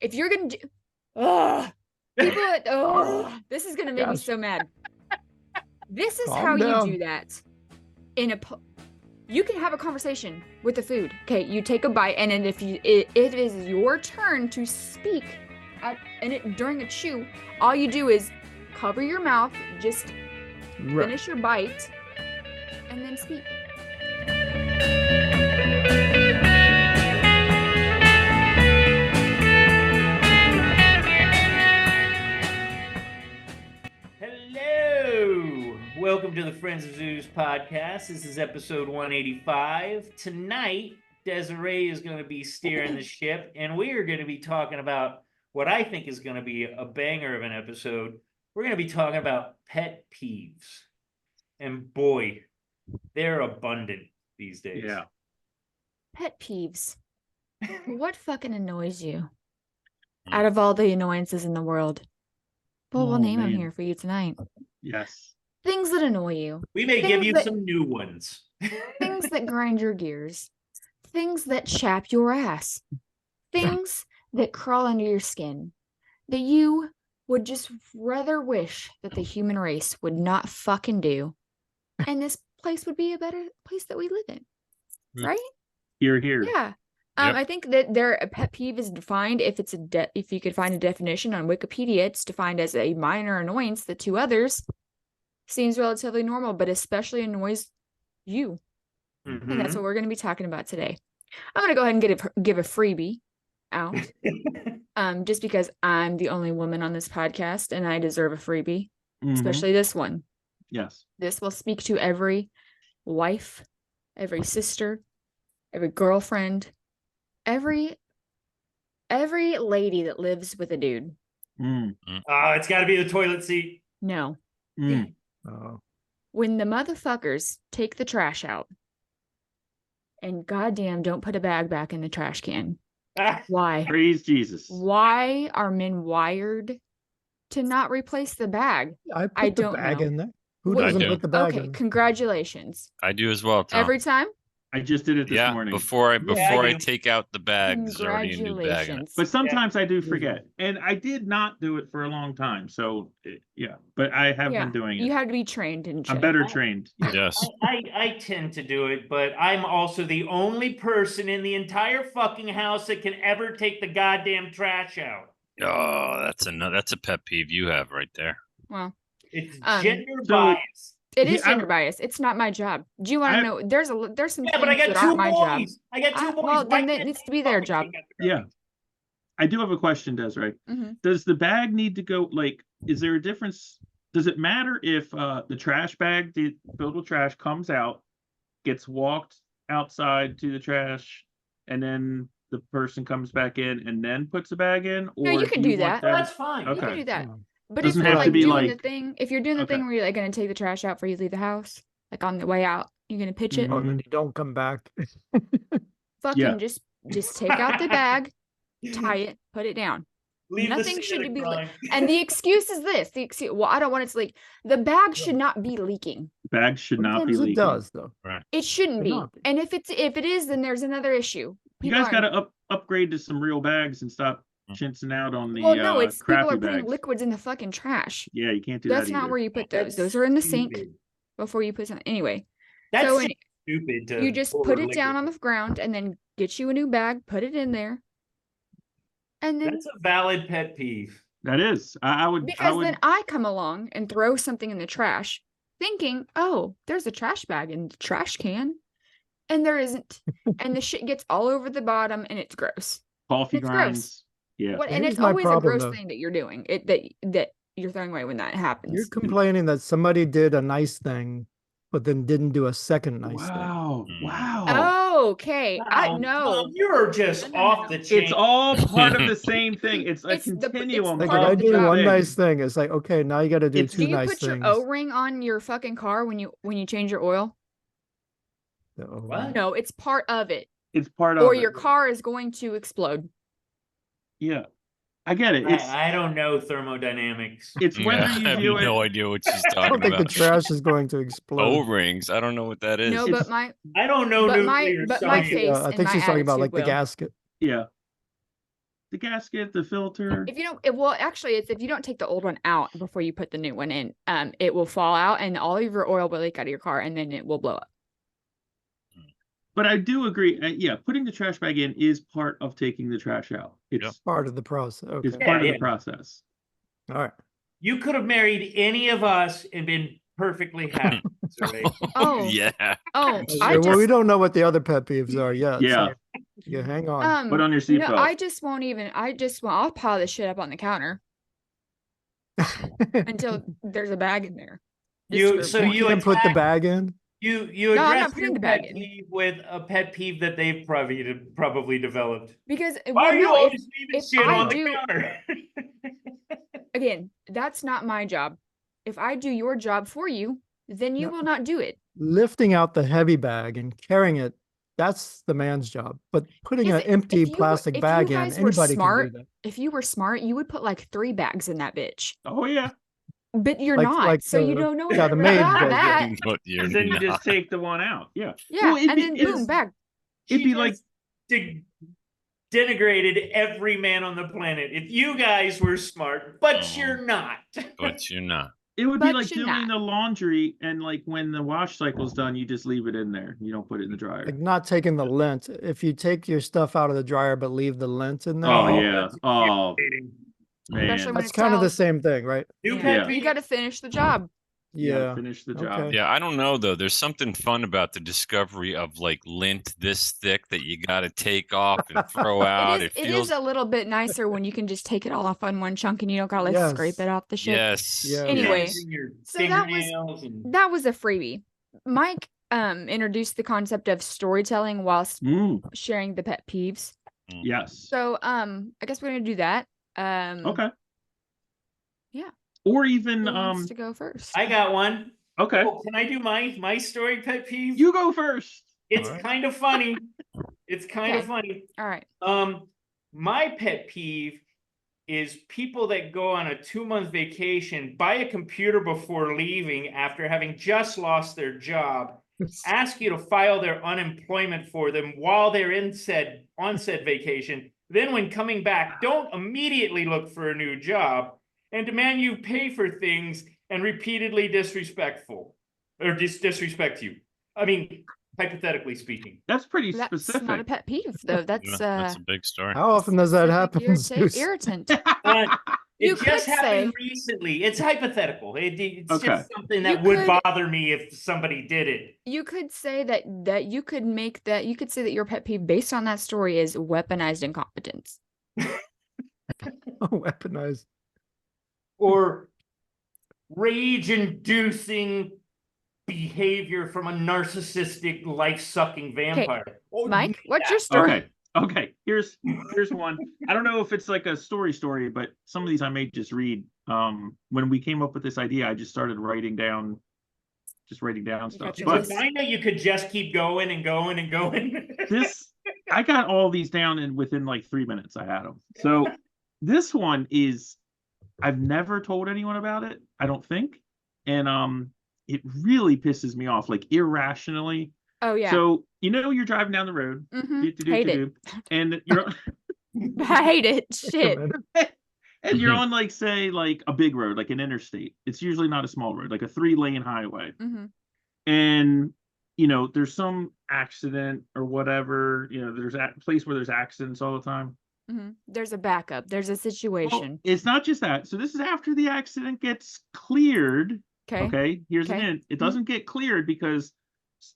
if you're gonna do, this is gonna make me so mad. This is how you do that. You can have a conversation with the food. Okay, you take a bite, and then if it is your turn to speak during a chew, all you do is cover your mouth, just finish your bite, and then speak. Hello! Welcome to the Friends of Zeus podcast. This is episode 185. Tonight, Desiree is going to be steering the ship, and we are going to be talking about what I think is going to be a banger of an episode. We're going to be talking about pet peeves. And boy, they're abundant these days. Yeah. Pet peeves. What fucking annoys you? Out of all the annoyances in the world. Well, we'll name them here for you tonight. Yes. Things that annoy you. We may give you some new ones. Things that grind your gears. Things that chap your ass. Things that crawl under your skin. That you would just rather wish that the human race would not fucking do. And this place would be a better place that we live in. Right? Here. Yeah. Yep. I think that a pet peeve is defined if you could find a definition on Wikipedia, it's defined as a minor annoyance that to others seems relatively normal, but especially annoys you. Mm-hmm. And that's what we're going to be talking about today. I'm going to go ahead and give a freebie out, just because I'm the only woman on this podcast and I deserve a freebie, especially this one. Yes. This will speak to every wife, every sister, every girlfriend, every lady that lives with a dude. It's got to be the toilet seat. No. When the motherfuckers take the trash out and goddamn don't put a bag back in the trash can. Why? Praise Jesus. Why are men wired to not replace the bag? I put the bag in there. Who doesn't put the bag in? Okay, congratulations. I do as well, Tom. Every time? I just did it this morning. Before I take out the bag, there's already a new bag in it. But sometimes I do forget. And I did not do it for a long time. So, but I have been doing it. You have to be trained in I'm better trained. Yes. I tend to do it, but I'm also the only person in the entire fucking house that can ever take the goddamn trash out. Oh, that's a pet peeve you have right there. Well, it's gender bias. It is gender bias. It's not my job. Do you want to know? There's some things but I got that two aren't my job. I got two boys. Well, then it needs to be their job. Yeah. I do have a question, Desiree. Mm-hmm. Does the bag need to go, is there a difference? Does it matter if the trash bag filled with trash comes out, gets walked outside to the trash, and then the person comes back in and then puts the bag in? Or no, you can do that. Well, that's fine. Okay. You can do that. But Doesn't if you're have to be doing the thing, if you're doing the Okay. thing where you're going to take the trash out before you leave the house, on the way out, you're going to pitch it. Oh, and then you don't come back. Fucking just take out the bag, tie it, put it down. Nothing should be and the excuse is this. I don't want it to leak. The bag should not be leaking. The bag should not be leaking. It does though. Right. It shouldn't be. And if it is, then there's another issue. You guys got to upgrade to some real bags and stop chinsing out on the it's crappy people are bags. putting liquids in the fucking trash. Yeah, you can't do that. That's not where you put those. Those are in the sink before you put something. Anyway, that's stupid. You just put it down on the ground and then get you a new bag, put it in there, and then that's a valid pet peeve. That is. I would then I come along and throw something in the trash, thinking, oh, there's a trash bag in the trash can, and there isn't, and the shit gets all over the bottom, and it's gross. Coffee it's grinds. Gross. Yeah. And it's always a gross thing that you're doing. That you're throwing away when that happens. You're complaining that somebody did a nice thing, but then didn't do a second nice thing. Wow. Oh, okay. I know. You're just off the chain. It's all part of the same thing. It's a continuum. I do one nice thing. It's like, okay, now you got to do two nice things. Do you put your O-ring on your fucking car when you change your oil? What? No, it's part of it. It's part of it. Or your car is going to explode. Yeah. I get it. I don't know thermodynamics. It's whether you do it. I have no idea what she's talking about. I don't think the trash is going to explode. O-rings. I don't know what that is. No, but I don't know nuclear science. My face I think she's talking about the gasket. Yeah. the gasket, the filter. If you don't, well, actually, it's if you don't take the old one out before you put the new one in, it will fall out and all of your oil will leak out of your car, and then it will blow up. But I do agree. Yeah, putting the trash bag in is part of taking the trash out. It's Part of the process. Okay. it's part of Yeah. the process. All right. You could have married any of us and been perfectly happy. Right? Oh. Yeah. Oh, Okay, I well, we just don't know what the other pet peeves are yet. Yeah. So you hang on. Put on your no, seatbelt. I just won't even. I'll pile this shit up on the counter until there's a bag in there. You so You you can put the attack- bag in. You No, I'm address not putting your the bag pet in. peeve with a pet peeve that they've probably developed. Because Why are you no, always leaving if shit I on the do- counter? again, that's not my job. If I do your job for you, then you No. will not do it. Lifting out the heavy bag and carrying it, that's the man's job. But putting Yes, an empty if you were- plastic if you bag in, guys were anybody can smart, do that. If you were smart, you would put like 3 bags in that bitch. Oh yeah. But you're Like- not, like so you the- don't know yeah, the maid about does that. But you're And then you not. just take the one out. Yeah. Yeah, Well, it'd and be- then it's- boom, bag. It'd be like Denigrated every man on the planet. If you guys were smart, but Oh. you're not. But you're not. it would be But like you're doing not. the laundry and like when the wash cycle's done, you just leave it in there. You don't put it in the dryer. Like not taking the lint. If you take your stuff out of the dryer but leave the lint in there, Oh Oh, yeah. that's Oh Especially man. when that's it's kind of the towels. same thing, right? New Yeah. pet Yeah. You peeve. got to finish the job. You gotta Yeah. finish the job. Okay. Yeah, I don't know though. There's something fun about the discovery of like lint this thick that you got to take off and throw out. It feels is a little bit nicer when you can just take it all off on one chunk and you don't gotta like scrape Yes. it off the shit. yes. Yeah. Anyway, Using your so that was- fingernails and That was a freebie. Mike introduced the concept of storytelling whilst sharing the pet peeves. Yes. So I guess we're gonna do that. Okay. Yeah. Or even Who wants to go first? I got one. okay. Oh, can I do my story pet peeve? You go first. It's All right. kind of funny. It's kind of Okay. funny. All right. My pet peeve is people that go on a 2-month vacation, buy a computer before leaving after having just lost their job, ask you to file their unemployment for them while they're on said vacation. Then when coming back, don't immediately look for a new job and demand you pay for things and repeatedly disrespectful or disrespect you. I mean, hypothetically speaking. That's pretty That's specific. not a pet peeve though. That's Yeah, that's a big story. How often does that specific happen? Zeus? irritant. It You just could happened say- recently. It's hypothetical. It's Okay. just something that You would could- bother me if somebody did it. You could say that you could make that you could say that your pet peeve based on that story is weaponized incompetence. Weaponized. Or rage-inducing behavior from a narcissistic, life-sucking vampire. Oh, Mike, what's your story? Okay. Okay. Here's one. I don't know if it's like a story, but some of these I may just read. When we came up with this idea, I just started writing down stuff. got your But list. find that you could just keep going and going and going. I got all these down and within like 3 minutes I had them. So this one is, I've never told anyone about it, I don't think. And it really pisses me off, like irrationally. Oh yeah. So, you're driving down the road, Hate it. and you're I hate it. Wait a Shit. minute. and you're on like, say, like a big road, like an interstate. It's usually not a small road, like a 3-lane highway. Mhm. And there's some accident or whatever. There's a place where there's accidents all the time. Mhm. There's a backup. There's a Well, situation. it's not just that. So this is after the accident gets cleared. Okay. Okay, here's an Okay. hint. It doesn't get cleared because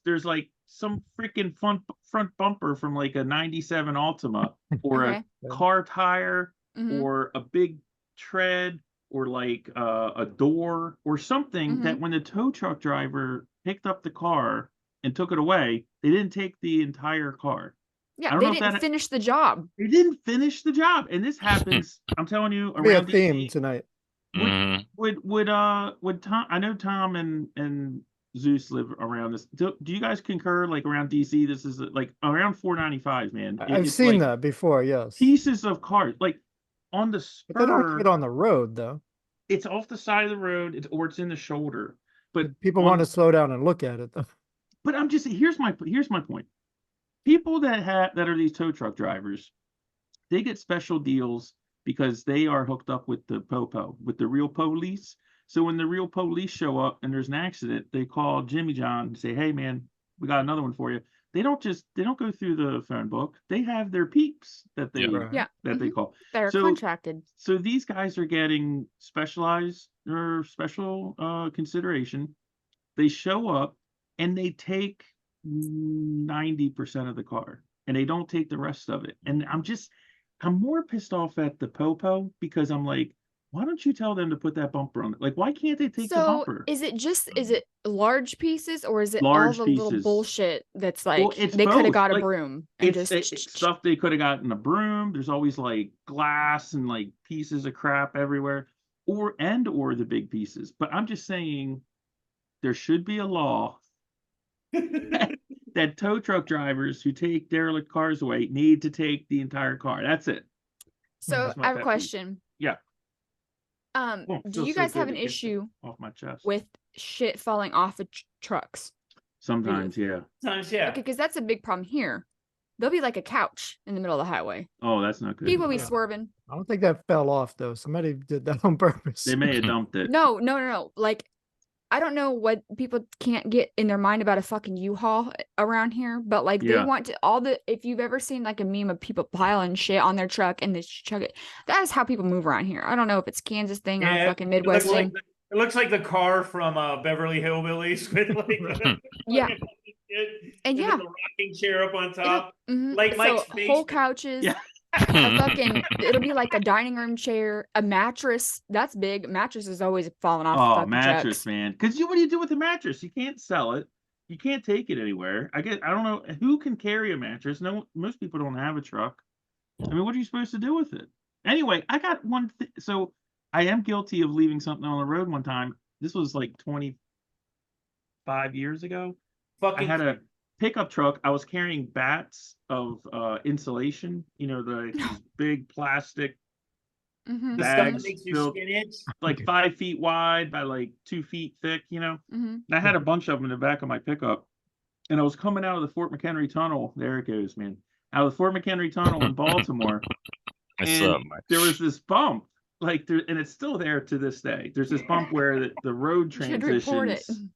there's like some freaking front bumper from like a 97 Altima or Okay. a car tire Mhm. or a big tread or like a door or something that when the tow truck driver picked up the car and took it away, they didn't take the entire car. I Yeah, don't they know if didn't that- finish the job. They didn't finish the job, and this happens. I'm telling you, Be a around theme DC. tonight. Mhm. Would Tom? I know Tom and Zeus live around this. Do you guys concur? Like around DC, this is like around 495, man. I've It's seen like that before. Yes. pieces of cars, like on the But they don't spur. have it on the road though. It's off the side of the road, or it's in the shoulder. But People on- want to slow down and look at it though. But I'm just here's my point. People that are these tow truck drivers, they get special deals because they are hooked up with the popo, with the real police. So when the real police show up and there's an accident, they call Jimmy John and say, "Hey man, we got another one for you." They don't go through the phone book. They have their peeps that they Yeah. Right. Yeah. they call. That are So contracted. so these guys are getting specialized or special consideration. They show up and they take 90% of the car and they don't take the rest of it. And I'm more pissed off at the popo because I'm like, why don't you tell them to put that bumper on it? Like, why can't they take the So bumper? is it large pieces or is it all Large the little pieces. bullshit that's Well, like it's they could have both. got a Like, broom and it's stuff they could have gotten a broom. There's always like glass and like pieces of crap everywhere, or the big pieces. But I'm just saying there should be a law that tow truck drivers who take derelict cars away need to take the entire car. That's it. So That's my I have a pet peeve. question. Yeah. Do Feels you so guys have good an to get that issue off my chest? with shit falling off of trucks? Sometimes, yeah. Sometimes, yeah. Okay, because that's a big problem here. There'll be like a couch in the middle of the highway. Oh, that's not good. People be Yeah. swerving. I don't think that fell off though. Somebody did that on purpose. They may have dumped it. No. Like, I don't know what people can't get in their mind about a fucking U-Haul around here, but like they Yeah. want to if you've ever seen like a meme of people piling shit on their truck and they chuck it, that is how people move around here. I don't know if it's Kansas thing or fucking Midwest thing. It looks like the car from Beverly Hillbillies with like Yeah. And yeah, the rocking chair up on top. like Mike's so face. whole couches, Yeah. it'll be like a dining room chair, a mattress. That's big. Mattress is always falling off. Oh, fucking mattress, trucks. man. Because what do you do with the mattress? You can't sell it. You can't take it anywhere. I don't know who can carry a mattress. No, most people don't have a truck. I mean, what are you supposed to do with it? Anyway, I got one thing. So I am guilty of leaving something on the road one time. This was like 25 years ago. I had a pickup truck. I was carrying bats of insulation. You know, these big plastic Mhm. The stuff that bags makes you filled spinach. like 5 feet wide by like 2 feet thick. You know, Mhm. and I had a bunch of them in the back of my pickup. And I was coming out of the Fort McHenry Tunnel. There it goes, man. Out of the Fort McHenry Tunnel in Baltimore. What's and up, Mike? there was this bump, like there, and it's still there to this day. There's this bump where the road You should report it. transitions,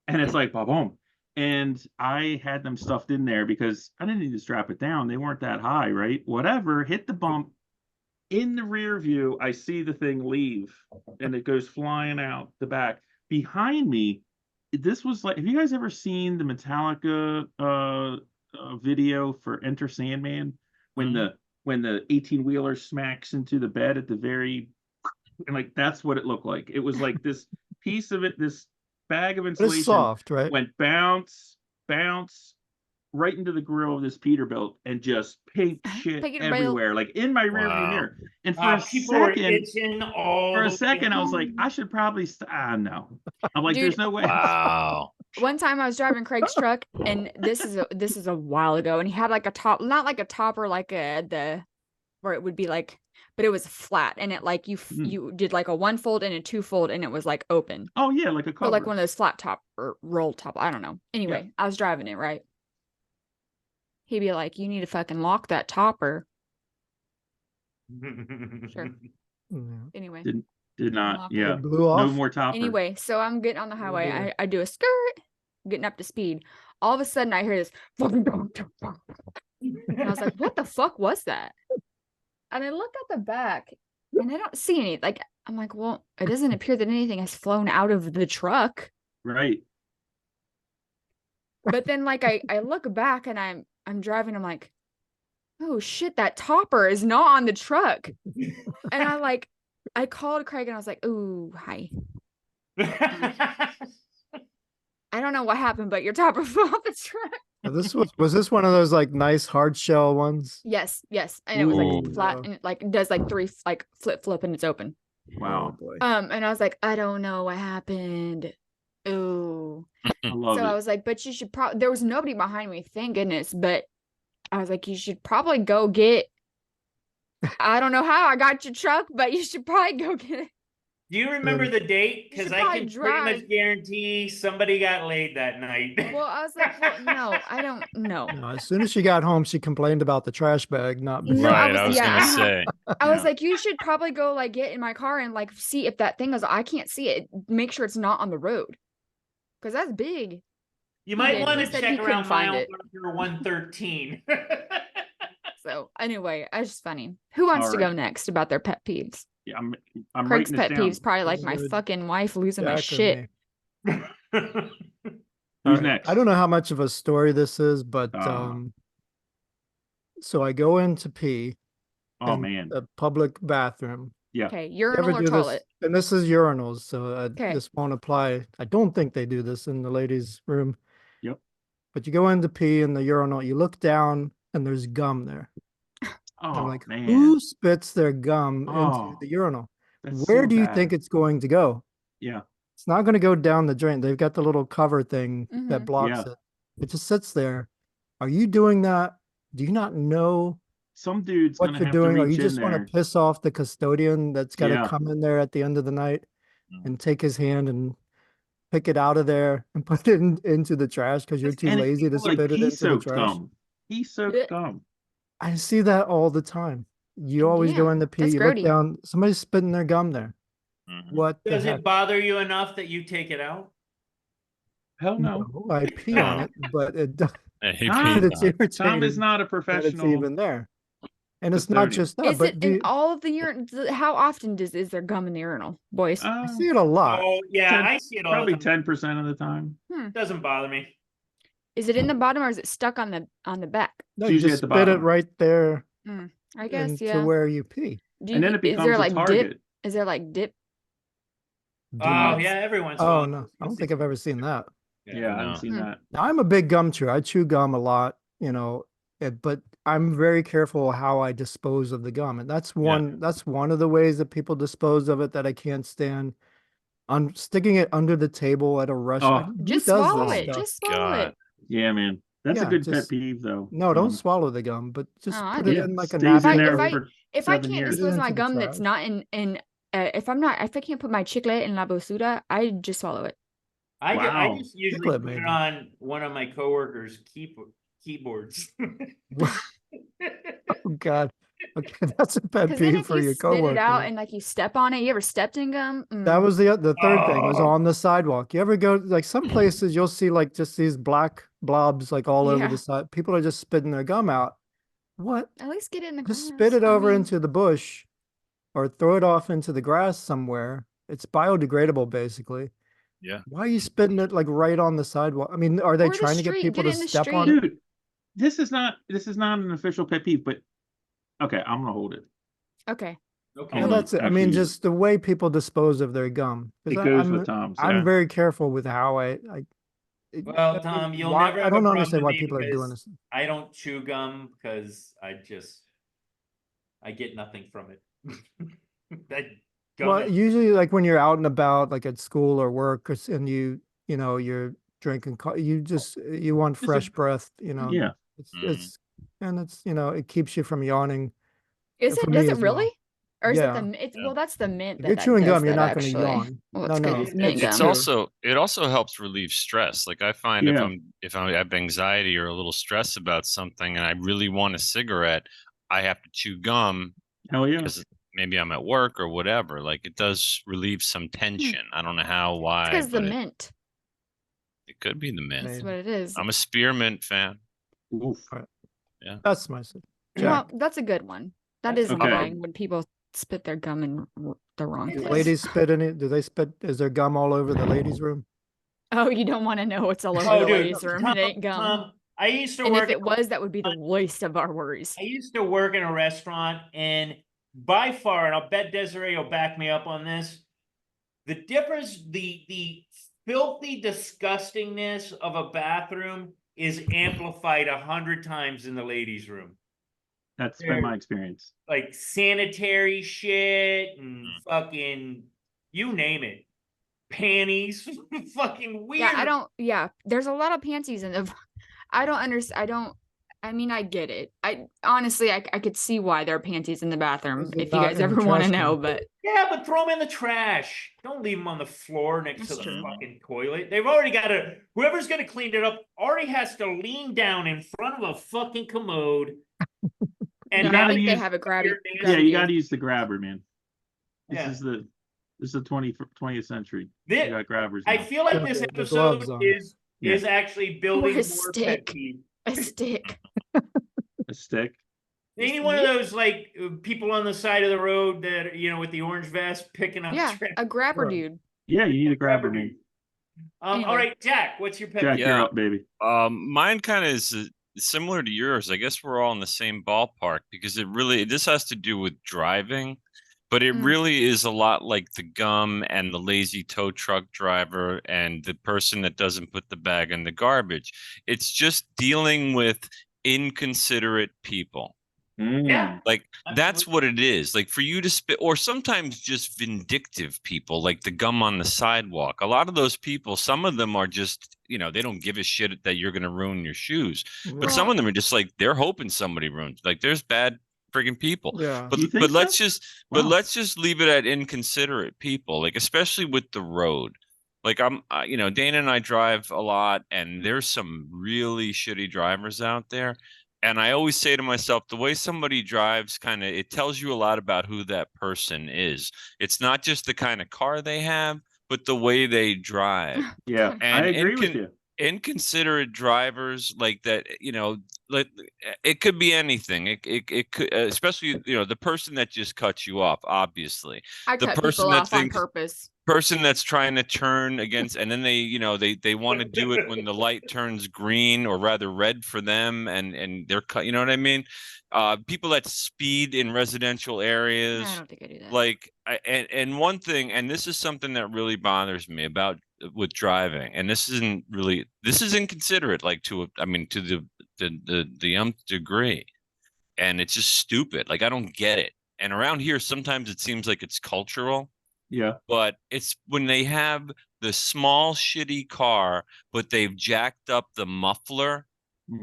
and it's like boom. And I had them stuffed in there because I didn't need to strap it down. They weren't that high, right? Whatever. Hit the bump. In the rear view, I see the thing leave, and it goes flying out the back. Behind me, this was like, have you guys ever seen the Metallica video for Enter Sandman when the 18-wheeler smacks into the bed at the very, and like that's what it looked like. It was like this piece of it, this bag of But insulation it's soft, right? went bounce right into the grill of this Peterbilt and just pink shit Peterbilt. everywhere, like in my rearview mirror. And for a People were second, itching all for a the second, I was way. like, I should probably no. I'm like, Dude, there's no way. Wow. One time I was driving Craig's truck, and this is a while ago, and he had like a top, not like a topper, like where it would be like, but it was flat, and it like you did like a 1-fold and a 2-fold, and it was like open. Oh yeah, like a cover. Or like one of those flat top or roll top. I don't know. Anyway, I was driving it, right? He'd be like, you need to fucking lock that topper. Sure. Yeah. Anyway. Did not. Lock Yeah. It blew off. No more topper. Anyway, so I'm getting on the highway. dear. I do a skirt, getting up to speed. All of a sudden, I hear this. And I was like, what the fuck was that? And I look at the back, and I don't see any. Like, I'm like, well, it doesn't appear that anything has flown out of the truck. Right. But then, like, I look back, and I'm driving. I'm like, oh shit, that topper is not on the truck. And I called Craig, and I was like, ooh, hi. I don't know what happened, but your topper fell off the truck. Now, was this one of those like nice hard shell ones? Yes. And it was like Ooh. flat, and it like does like 3 like flip, and it's open. Wow. Oh, boy. And I was like, I don't know what happened. Ooh. I love So it. I was like, but you should probably, there was nobody behind me, thank goodness. But I was like, you should probably go get, I don't know how I got your truck, but you should probably go get it. Do you remember then- the date? You should Because I probably can pretty much drive. guarantee somebody got laid that night. Well, I was like, well, no, I don't know. No, as soon as she got home, she complained about the trash bag not being. No, Right, I was yeah, gonna say. I was Yeah. like, you should probably go like get in my car and like see if that thing is. I can't see it. Make sure it's not on the road, because that's big. You He might did. want He to said he check couldn't around find mile it. marker 113. So anyway, it's just funny. Who wants to go Alright. next about their pet peeves? Yeah, I'm Craig's writing this pet down. peeves probably like Let's my go fucking wife losing my Jack or shit. me. Who's Alright, next? I don't know how much of a story this is, but Ah. so I go in to pee Oh in man. a public bathroom. Yeah. Okay, You ever urinal or do toilet? this? And this is urinals, so Okay. this won't apply. I don't think they do this in the ladies' room. Yep. But you go in to pee in the urinal, you look down, and there's gum there. And I'm Oh like, man. who spits their gum into Oh, the urinal? that's Where so do you bad. think it's going to go? Yeah. It's not going to go down the drain. They've got the little cover thing Mhm. that blocks Yeah. it. It just sits there. Are you doing that? Do you not know Some dude's what gonna you're have to doing? Or you reach in just want there. to piss off the custodian that's got to Yeah. come in there at the end of the night Mm. and take his hand and pick it out of there and put it into the trash because you're too And lazy to it's like spit it pea into the soaked trash? gum. Pea soaked Blech. gum. I see that all the time. You always go Damn, in the pee, that's you look grody. down, somebody's spitting their gum there. Mhm. What the Does heck? it bother you enough that you take it out? Hell no. No, I pee on No. it, but it does. Hey, Tom, It's Pete, Tom is irritating not a that it's professional. even there. And it's not custodian. just that, Is but it in all of the urine? How often is there gum in the urinal, boys? I see it a lot. Oh, yeah, 10 I see it all Probably the time. 10% of the time. Doesn't bother me. Is it in the bottom or is it stuck on the back? No, It's you usually just at the spit it bottom. right there I guess, into yeah. where you pee. And then it Is there becomes a like target. dip? Is there like dip? Oh, That's- yeah, every once in a Oh while. no, I don't think I've ever seen that. Yeah, I haven't No. seen that. Now, I'm a big gum chewer. I chew gum a lot, but I'm very careful how I dispose of the gum. And that's one of the ways that people dispose of it that I can't stand. I'm sticking it under the table at a restaurant. Oh. Who Just does this swallow it. stuff? Just swallow God. it. Yeah, man. That's a Yeah, good pet just- peeve, though. No, don't swallow the gum, but just Oh, I put it do. in like a Stays in napkin. there If I- for If I 7 can't years. dispose of my into the gum that's trash. not in if I can't put my chicle in la basura, I just swallow it. I Wow. just usually Chocolate, put it maybe. on one of my coworkers' keyboards. Oh God. Okay, that's a pet Because then peeve if for you your spit it out coworker. and like you step on it, you ever stepped in gum? That was the third thing was Oh. on the sidewalk. You ever go like some places you'll see like just these black blobs like all over Yeah. the side. People are just spitting their gum out. What? At least get it in the Just glass. spit it I over mean, into the bush or throw it off into the grass somewhere. It's biodegradable basically. Yeah. Why are you spitting it like right on the sidewalk? I mean, are they Or the trying to get street, people get to it in the step on street. it? Dude, this is not an official pet peeve, but okay, I'm gonna hold it. Okay. Okay. Well, that's it. I mean, Actually, just the way people dispose of their gum. 'Cause it I- goes I'm, with Tom. I'm So. very careful with how Well, Tom, you'll why- never I have don't a understand problem why with me people are doing because this. I don't chew gum because I get nothing from it. That gum Well, is- usually like when you're out and about, like at school or work, and you're drinking, you want Just a- fresh breath, Yeah. it's it keeps you from yawning. Is For it? me Does it as well. really? Or is it Yeah. the? It's Yeah. well, that's the mint. If you're that chewing does gum, you're that, not going to actually. yawn. Well, No, it's no. good. It's mint It's gum. also it also helps relieve stress. Like I find Yeah. if I have anxiety or a little stress about something and I really want a cigarette, I have to chew gum Hell yeah. because maybe I'm at work or whatever. Like it does relieve some tension. I don't know how, why, Because the but mint. it could be the mint. That's Maybe. what it is. I'm a spearmint fan. Oof. That's my Jack. Well, that's a good one. That That's is okay. annoying when people spit their gum in the wrong Do place. ladies spit in it? Do they spit? Is there gum all over the ladies' room? Oh, you don't want to know what's all over Oh, the dude, ladies' room. It ain't gum. Tom, I used to And work. if it was, that would be the least of our worries. I used to work in a restaurant, and by far, and I'll bet Desiree will back me up on this. The difference, the filthy disgustingness of a bathroom is amplified 100 times in the ladies' room. That's been my experience. Like sanitary shit and fucking you name it. Panties, fucking weird. Yeah, there's a lot of panties in the I don't understand. I mean, I get it. I honestly, I could see why there are panties in the bathroom Is it if you not guys in the ever want to trash know, can? but Yeah, but throw them in the trash. Don't leave them on the floor next That's to the true. fucking toilet. They've already got to, whoever's going to clean it up already has to lean down in front of a fucking commode. And no, I gotta think they use- have a grabby. Yeah, grabby you deal. got to use the grabber, man. This Yeah. is the 20th century. This- You got grabbers. I Now. feel like Yeah, this the gloves episode on. is actually building Or a more stick. pet peeve. A stick. A stick. Any one of those like people on the side of the road that with the orange vest picking up Yeah, trash. a grabber Right. dude. Yeah, you need a grabber, man. Anyway. All right, Jack, what's your pet Jack, peeve? you're up, baby. Mine kind of is similar to yours. I guess we're all in the same ballpark because this has to do with driving, but it Mm. really is a lot like the gum and the lazy tow truck driver and the person that doesn't put the bag in the garbage. It's just dealing with inconsiderate people. Yeah. Like that's Absolutely. what it is. Like for you to spit, or sometimes just vindictive people, like the gum on the sidewalk. A lot of those people, some of them are just, they don't give a shit that you're going to ruin your shoes. But some Well- of them are just like they're hoping somebody ruins. Like there's bad friggin' people. Yeah. But You think but so? let's Wow. just leave it at inconsiderate people. Like especially with the road. Like Dana and I drive a lot, and there's some really shitty drivers out there. And I always say to myself, the way somebody drives it tells you a lot about who that person is. It's not just the kind of car they have, but the way they drive. Yeah, And I agree with you. Inconsiderate drivers like that, like it could be anything. It could, especially, the person that just cuts you off, obviously. I The cut person people that off on thinks- purpose. Person that's trying to turn against, and then they want to do it when the light turns green, or rather red for them, and they're cut. You know what I mean? People that speed in residential areas. I don't think I do that. Like, and one thing, and this is something that really bothers me about with driving, and this is inconsiderate, like to the nth degree, and it's just stupid. Like I don't get it. And around here, sometimes it seems like it's cultural. Yeah. But it's when they have the small shitty car, but they've jacked up the muffler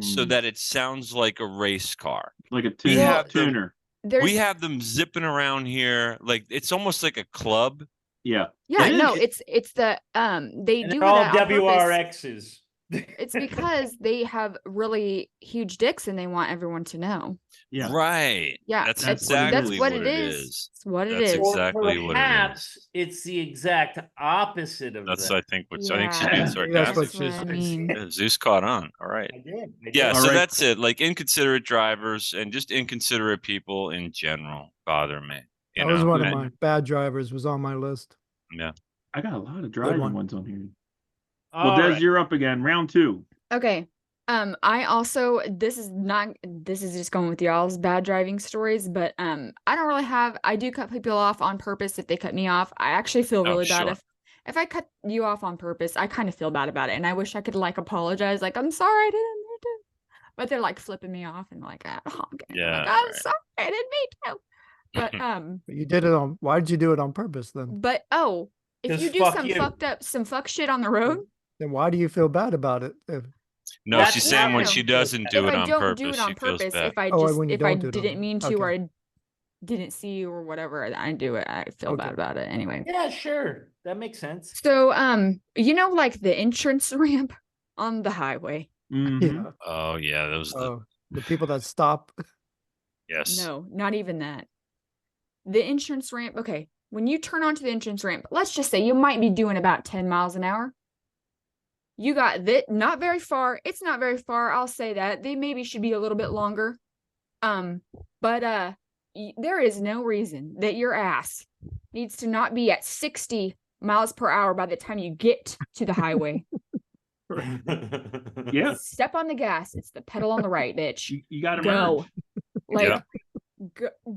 so that it sounds like a race car. Like a We have them- tuner. We have them zipping around here like it's almost like a club. Yeah. Yeah, It no, is. it's the they And do they're all that on purpose. WRXs. It's because they have really huge dicks and they want everyone to know. Yeah. Right. Yeah, That's that's exactly what what it it is. is. It's what it That's is. exactly what it perhaps it's the exact opposite of That's that. I think she's Yeah, being that's sarcastic. what she I said. mean. Yeah, Zeus caught on. All right. I did. Yeah, All so right. that's it. Like inconsiderate drivers and just inconsiderate people in general bother me. That was one of and- my bad drivers was on my list. Yeah. I got a lot of driving one. ones on here. All Well, Des, right. you're up again. Round 2. Okay. I also this is just going with y'all's bad driving stories, but I do cut people off on purpose if they cut me off. I actually feel really bad sure. if I cut you off on purpose. I kind of feel bad about it, and I wish I could like apologize, like I'm sorry, I didn't mean to. But they're like flipping me off and like honking. Yeah, Like, I'm right. sorry, I didn't mean to. But But you did it on. Why did you do it on purpose then? but if 'Cause you do fuck some you. some fuck shit on the road, Then why do you feel bad about it? No, That's- she's saying when No. she doesn't do if it I on don't purpose, do it on she feels purpose, bad. if I Oh, just when you if I don't do it on didn't mean to okay. or I didn't see you or whatever, I do it. I feel bad Okay. about it anyway. Yeah, sure. That makes sense. So like the entrance ramp on the highway. Mhm. Yeah. Oh yeah, those The people that stop. yes. No, not even that. The entrance ramp, okay. When you turn onto the entrance ramp, let's just say you might be doing about 10 miles an hour. You got that not very far. It's not very far. I'll say that. They maybe should be a little bit longer. But there is no reason that your ass needs to not be at 60 miles per hour by the time you get to the highway. Yeah. Step on the gas. It's the pedal on the right, bitch. You got to Go. Like,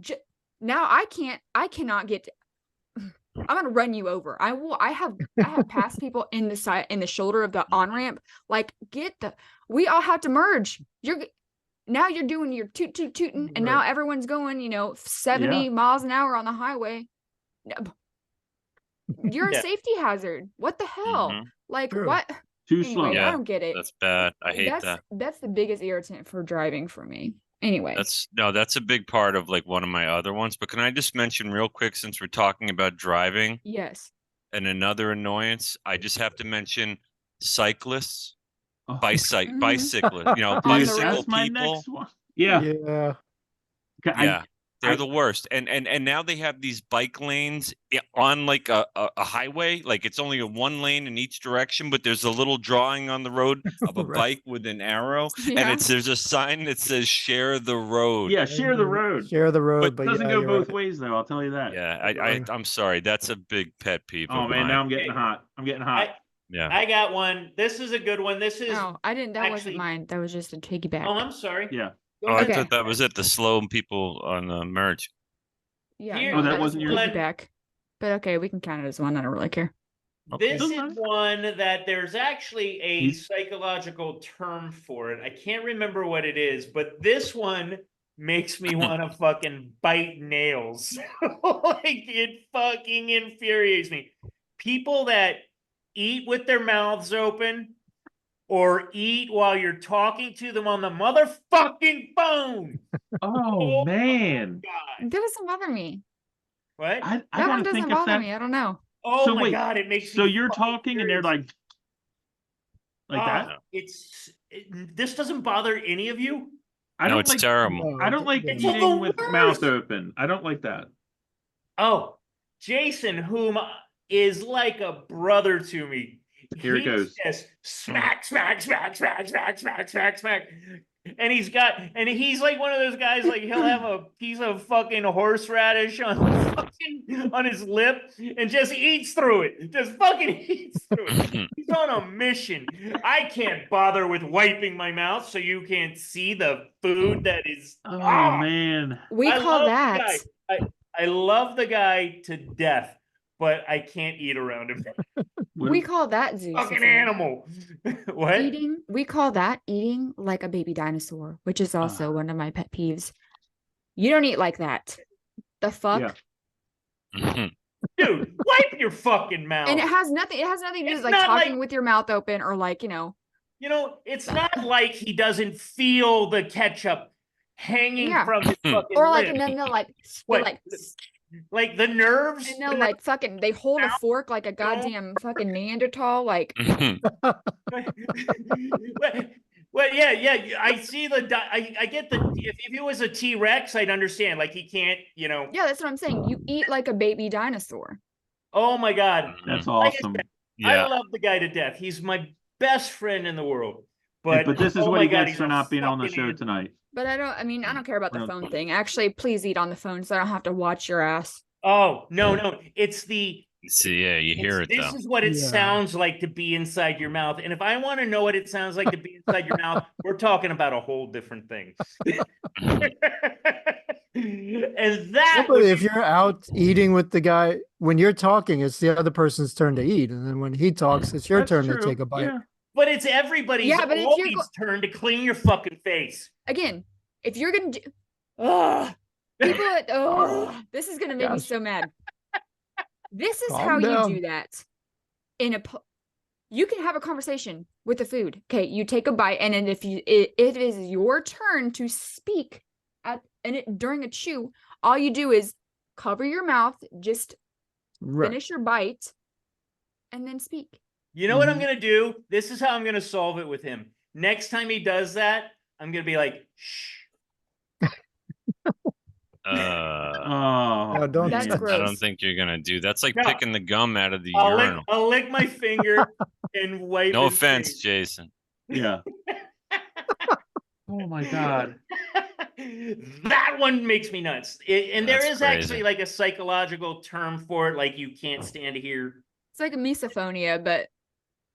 Yeah. now I cannot get. I'm gonna run you over. I have passed people in the shoulder of the on ramp. Like, we all have to merge. Now you're doing your tooting, and now Right. everyone's going, 70 miles an hour on the highway. You're Yeah. a safety hazard. What the hell? Mhm. Like, True. what? Too Anyway, slow. I Yeah, don't get it. That's bad. I hate that. That's the biggest irritant for driving for me. Anyway. That's a big part of like one of my other ones. But can I just mention real quick, since we're talking about driving Yes. and another annoyance, I just have to mention cyclists, Oh, bicyclists, you know, On dude, the bicycle that's my people. next one. Yeah. Yeah. Yeah, they're I- the worst. And now they have these bike lanes on like a highway. Like it's only a one lane in each direction, but there's a little drawing on the road of a Right. bike with an arrow, and Yeah. there's a sign that says "Share the road." Yeah, share the road. Share the road, But but doesn't yeah, go you're both right. ways though, I'll tell you that. Yeah, I'm sorry. That's a big pet peeve Oh of man, mine. now I'm getting hot. I'm getting hot. Yeah. I got one. This is a good one. This is No, I didn't. That wasn't actually- mine. That was just a piggyback. Oh, I'm sorry. Yeah. Go Oh, I ahead. Okay. thought that was it. The slow people on the merge. Yeah. Here- No, Oh, that was wasn't a yours? piggyback. But okay, we can count it as one. I don't really care. This Doesn't is matter. one that there's actually a He's- psychological term for it. I can't remember what it is, but this one makes me want to fucking bite nails. Like it fucking infuriates me. People that eat with their mouths open or eat while you're talking to them on the motherfucking phone. Oh Oh, man. God. That doesn't bother me. What? I That gotta one doesn't think if bother that. me. I don't know. Oh So my wait, God, it makes So me you're fucking talking and they're furious. like that? This doesn't bother any of you? I No, don't it's like terrible. No, I don't it like doesn't. It's eating the with worst. mouth open. I don't like that. Oh, Jason, whom is like a brother to me. Here it goes. Just smack, smack, smack, smack, smack, smack, smack, smack. And he's like one of those guys, like he'll have a piece of fucking horseradish on his lip and just eats through it. Just fucking eats through it. He's on a mission. I can't bother with wiping my mouth so you can't see the food that is. Oh Ah! man. We I call love the that. guy. I love the guy to death, but I can't eat around him. We call that Zeus. Fucking animal. What? Eating. We call that eating like a baby dinosaur, which is also one of my pet peeves. You don't eat like that. The fuck. Yeah. Dude, wipe your fucking mouth. And it has nothing. It has nothing to do It's with like not talking like- with your mouth open or like It's not like he doesn't feel the ketchup hanging Yeah. from his fucking or like lip. and then they'll like What? like Like the nerves. and they'll like fucking they hold a Ow. fork like a goddamn fucking Neanderthal. Like Well, yeah. I see I get the. If he was a T-Rex, I'd understand. Like he can't. yeah, that's what I'm saying. You eat like a baby dinosaur. Oh my God. That's Like I awesome. I Yeah. love the guy to death. He's my best friend in the world. But But this is oh what my he God, gets he's for a not being on the fucking show animal. tonight. But I don't care about the Real phone quick. thing. Actually, please eat on the phone so I don't have to watch your ass. Oh no! It's the. See, yeah, you hear it This though. is what it Yeah. sounds like to be inside your mouth. And if I want to know what it sounds like to be inside your mouth, we're talking about a whole different thing. And that Yeah, but would if be- you're out eating with the guy, when you're talking, it's the other person's turn to eat. And then when he talks, it's your That's turn true. to take a bite. Yeah. but it's everybody's Yeah, but if you're always turn to clean your fucking face. Again, if you're gonna do ugh, people this is gonna make me Gosh. so mad. This is Calm how down. you do that. You can have a conversation with the food. Okay, you take a bite, and then if it is your turn to speak during a chew, all you do is cover your mouth, just Right. finish your bite, and then speak. You know what I'm Mhm. gonna do? This is how I'm gonna solve it with him. Next time he does that, I'm gonna be like, shh. Oh. No, don't That's man. gross. I don't think you're gonna do. That's like No. picking the gum out of the I'll urinal. lick my finger and wipe. No his offense, face. Jason. Yeah. Oh my God. That one makes me nuts. And there That's is actually crazy. like a psychological term for it, like you can't stand to hear. It's like a misophonia, but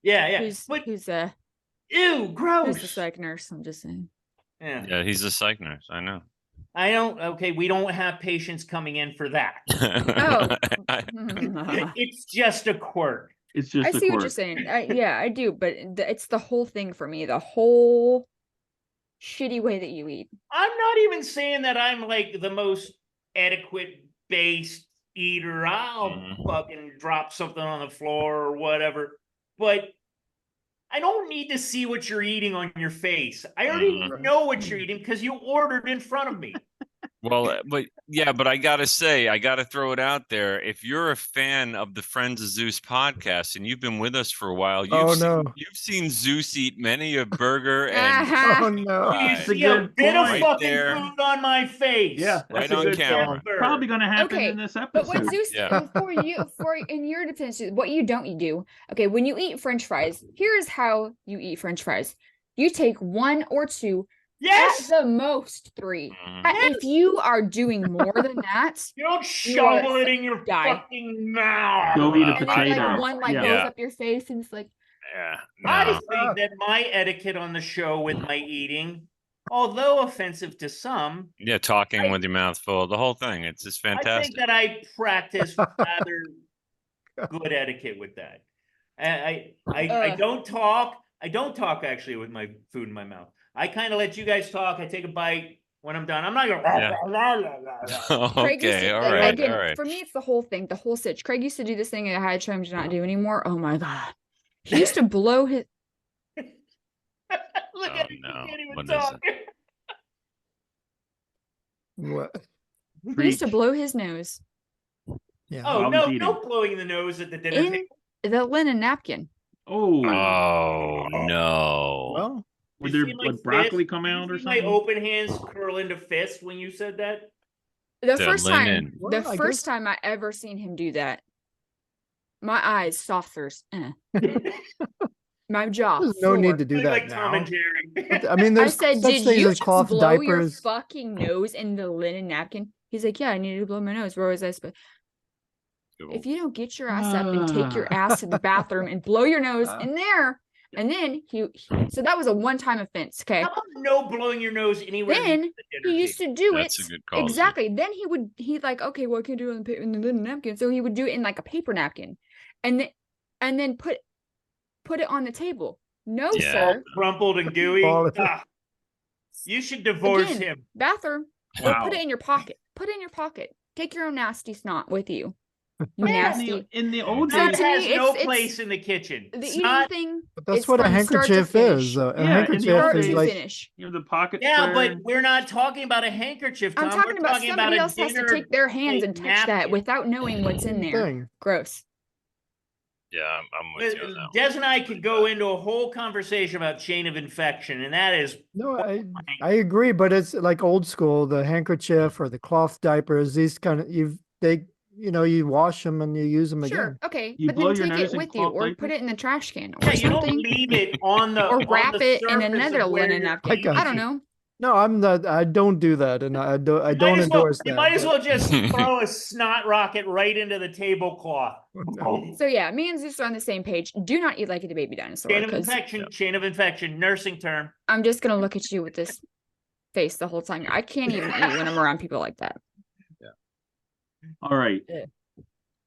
Yeah. who's But who's a ew, gross. psych nurse? I'm just saying. Yeah. Yeah, he's a psych nurse. I know. I don't. Okay, we don't have patients coming in for that. Oh. It's just a quirk. It's just I a see what you're quirk. saying. Yeah, I do, but it's the whole thing for me. The whole shitty way that you eat. I'm not even saying that I'm like the most adequate based eater. I'll Mhm. fucking drop something on the floor or whatever. But I don't need to see what you're eating on your face. I already know what you're eating because you ordered in front of me. Well, but I gotta say, I gotta throw it out there. If you're a fan of the Friends of Zeus podcast and you've been with us for a while, you've seen Zeus eat many a burger and Oh no. Do you fries. see a bit of Right fucking there. food on my face? Yeah, Right that's a on good camera. point. Probably going to happen Okay, in this episode. But what Zeus, Yeah. for in your defense, what you don't do, okay, when you eat French fries, here's how you eat French fries. You take 1 or 2, Yes. at the most 3. Yes. If you are doing more than that, You don't shovel it in your die. fucking mouth. Go eat a and then potato. like one like goes up your face and it's like, Yeah. I No. think that my etiquette on the show with my eating, although offensive to some, Yeah, talking with your mouth full, the whole thing. It's just I think fantastic. that I practice rather good etiquette with that. I don't talk. I don't talk actually with my food in my mouth. I kind of let you guys talk. I take a bite. When I'm done, I'm not going. Okay, all right, all right. For me, it's the whole thing, the whole sitch. Craig used to do this thing that I had tried to not do anymore. Oh my god, he used to blow his. Look at him. No. He can't even What is talk. What? He used to blow his nose Yeah. Oh While no! he's No eating. blowing the nose at the dinner in table. the linen napkin. Oh, Oh no. Well, would You there see my would broccoli fist? come You out or see my something? open hands curl into fist when you said that. The The first linen. time, Well, the I first guess- time I ever seen him do that, my eyes saucers. My jaw. there's no need to do Like, that like Tom and now. Jerry. I mean, I there's said, such "Did things you as just cloth blow your diapers. fucking nose in the linen napkin?" He's like, "Yeah, I needed to blow my nose. Where was I supposed?" If you don't get your ass up and take your ass to the bathroom and blow your nose in there, and then so that was a one-time offense. Okay. How about no blowing your nose anywhere? Then near the dinner he used table? to do That's it a good call, Zeus. exactly. Then he's like, okay, well, I can do it in the linen napkin. So he would do it in like a paper napkin, and then put it on the table. No, Yeah. sir. Crumpled and gooey. Ball of- You should divorce Again, him. bathroom, or Wow. put it in your pocket. Put it in your pocket. Take your own nasty snot with you. You Yeah, nasty. In the old So That days, to me, has no it's- place in the kitchen. The It's eating not. thing. But that's it's what a from start to handkerchief finish. is. A Yeah, in the handkerchief old Start is to like finish. you know, the pocket Yeah, square. but we're not talking about a handkerchief, Tom. I'm talking We're about talking somebody about else a has to dinner take their hands plate and touch that napkin. without knowing what's in same there. thing. Gross. Yeah, I'm with you on that one. Des and I could go into a whole conversation about chain of infection, and that is No, I agree, but it's like old school, the handkerchief or the cloth diapers, these kind of you wash them and you use them Sure. again. Okay. You but blow then your take nose it in with you cloth or diapers? put it in the trash can yeah. or You don't something. leave it on the Or on wrap the it in surface of another where linen you're napkin. I got I don't you. know. No, I don't do that, and I don't You might as well- endorse that. You might as but- well just throw a snot rocket right into the tablecloth. So yeah, me and Zeus are on the same page. Do not eat like a baby dinosaur. Chain of 'Cause infection. Chain of infection. Nursing term. I'm just gonna look at you with this face the whole time. I can't even eat when I'm around people like that. All right. Yeah.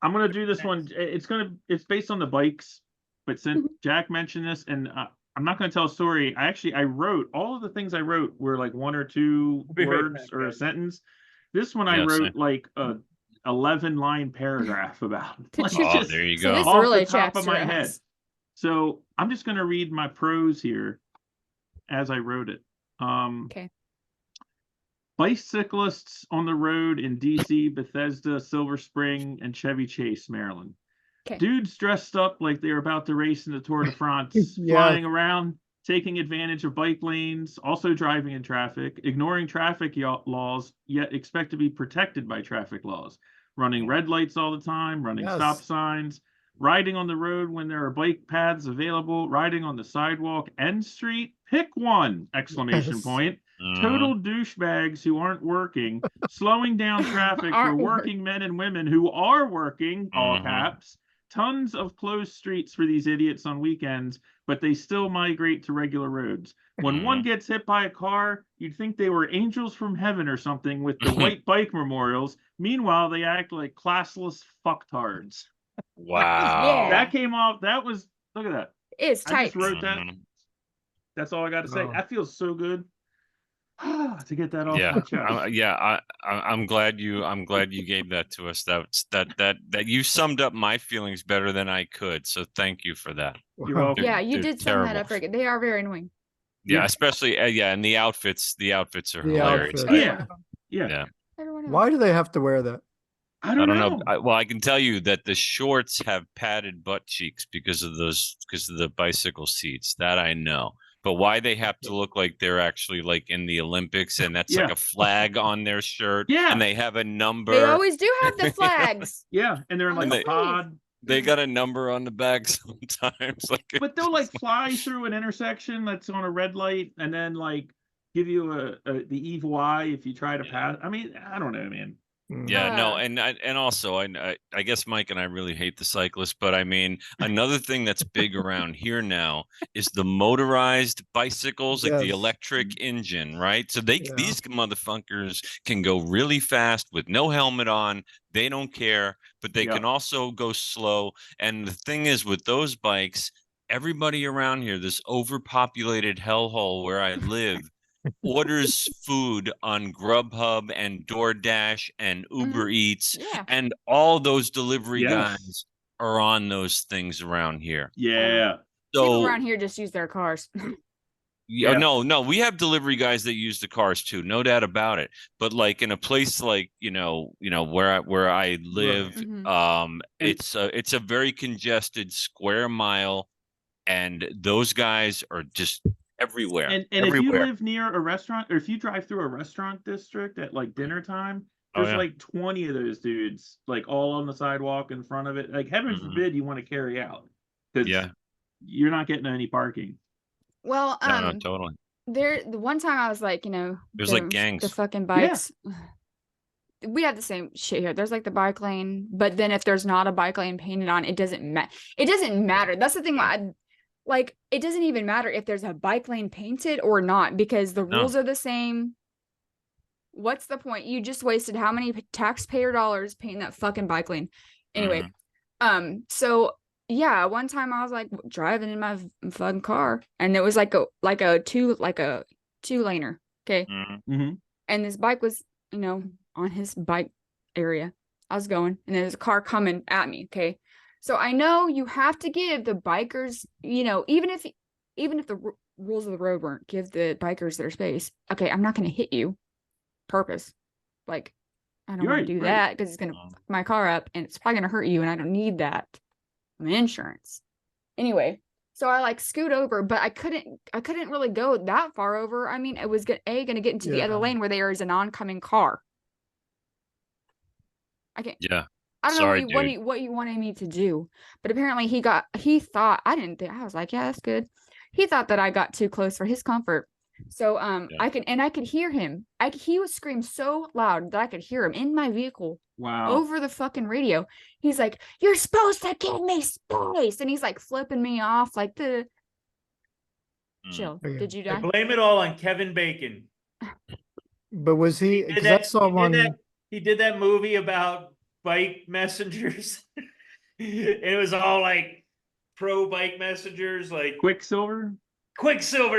I'm gonna do this one. It's based on the bikes, but since Mhm. Jack mentioned this, and I'm not gonna tell a story. I wrote all of the things I wrote were like 1 or 2 Be right words back, or a guys. sentence. This one I Yeah, wrote same. like a 11-line paragraph about. Like, So Oh, just there you So go. this off really the top chaps of your my head. ass. So I'm just gonna read my prose here as I wrote it. Okay. Bicyclists on the road in DC, Bethesda, Silver Spring, and Chevy Chase, Maryland. Okay. Dudes dressed up like they're about to race in the Tour de France, Yeah. flying around, taking advantage of bike lanes, also driving in traffic, ignoring traffic laws, yet expect to be protected by traffic laws, running red lights all the time, running Yes. stop signs, riding on the road when there are bike paths available, riding on the sidewalk and street. Pick one! Exclamation Yes. point. Mhm. Total douchebags who aren't working, slowing down traffic for Aren't working men and women who are working, all Mhm. caps. Tons of closed streets for these idiots on weekends, but they still migrate to regular roads. When one gets hit by a car, you'd think they were angels from heaven or something with the white bike memorials. Meanwhile, they act like classless fucktards. Wow. Yeah. That came off. That was, look at that. It's I tight. just wrote that. Mhm. That's all I got to say. Oh. That feels so good. To get that off Yeah, my chest. I'm glad you gave that to us. That you summed up my feelings better than I could. So thank you for that. You're Wow. welcome. Yeah, you They're did sum that terrible. up. They are very annoying. Yeah, Yeah. especially and the outfits are The hilarious. outfits. Yeah. Yeah. Yeah. Everyone else. Why do they have to wear that? I I don't don't know. know. Well, I can tell you that the shorts have padded butt cheeks because of the bicycle seats. That I know. But why they have to look like they're actually like in the Olympics and that's like Yeah. a flag on their shirt Yeah. and they have a number. They always do have the flags. Yeah. And they're in On like the a sleeve. pod. They got a number on the back sometimes. Like, But they'll like fly through an intersection that's on a red light and then like give you the evil eye if you try to pass. I mean, I don't know, man. yeah, no, Uh, and also I guess Mike and I really hate the cyclists, but I mean another thing that's big around here now is the motorized bicycles, like the Yes. electric engine, right? So Yeah. these motherfuckers can go really fast with no helmet on. They don't care, but they Yeah. can also go slow. And the thing is with those bikes, everybody around here, this overpopulated hellhole where I live orders food on Grubhub and DoorDash and Uber Eats, yeah. and all those delivery Yes. guys are on those things around here. Yeah. People So around here just use their cars. yeah, Yeah. no, we have delivery guys that use the cars too, no doubt about it. But like in a place like where I live, Mhm. it's a very congested square mile, and those guys are just everywhere. And if you everywhere. live near a restaurant or if you drive through a restaurant district at like dinner time, Oh, there's yeah. like 20 of those dudes like all on the sidewalk in front of it. Like heaven Mhm. forbid you want to carry out because Yeah, you're not getting any parking. Well, no, totally. the one time I was like, There's like the gangs. fucking bikes. We have the same shit here. There's like the bike lane, but then if there's not a bike lane painted on, it doesn't matter. It doesn't matter. That's the thing. It doesn't even matter if there's a bike lane painted or not because the No. rules are the same. What's the point? You just wasted how many taxpayer dollars painting that fucking bike lane? Anyway, so yeah, one time I was like driving in my fucking car, and it was like a two laner. Okay, Mm-hmm. and this bike was on his bike area. I was going, and there's a car coming at me. Okay, so I know you have to give the bikers, even if the rules of the road weren't, give the bikers their space. Okay, I'm not going to hit you. Purpose, like I don't want to do that because it's going to fuck my car up, and it's probably going to hurt you, and I don't need that. I'm insurance. Anyway, so I like scoot over, but I couldn't really go that far over. I mean, it was going to get into the other lane where there is an oncoming car. I can't. Yeah. I don't Sorry, know what you wanted me to do, but apparently he thought I didn't think. I was like, yeah, that's good. He thought that I got too close for his comfort. So I could hear him. He was screaming so loud that I could hear him in my vehicle. Wow. Over the fucking radio. He's like, "You're supposed to give me space," and he's like flipping me off like the. Chill. Okay. Did you I die? blame it all on Kevin Bacon. But was he? did Because I that- saw he did one. that- He did that movie about bike messengers. It was all like pro bike messengers, like Quicksilver.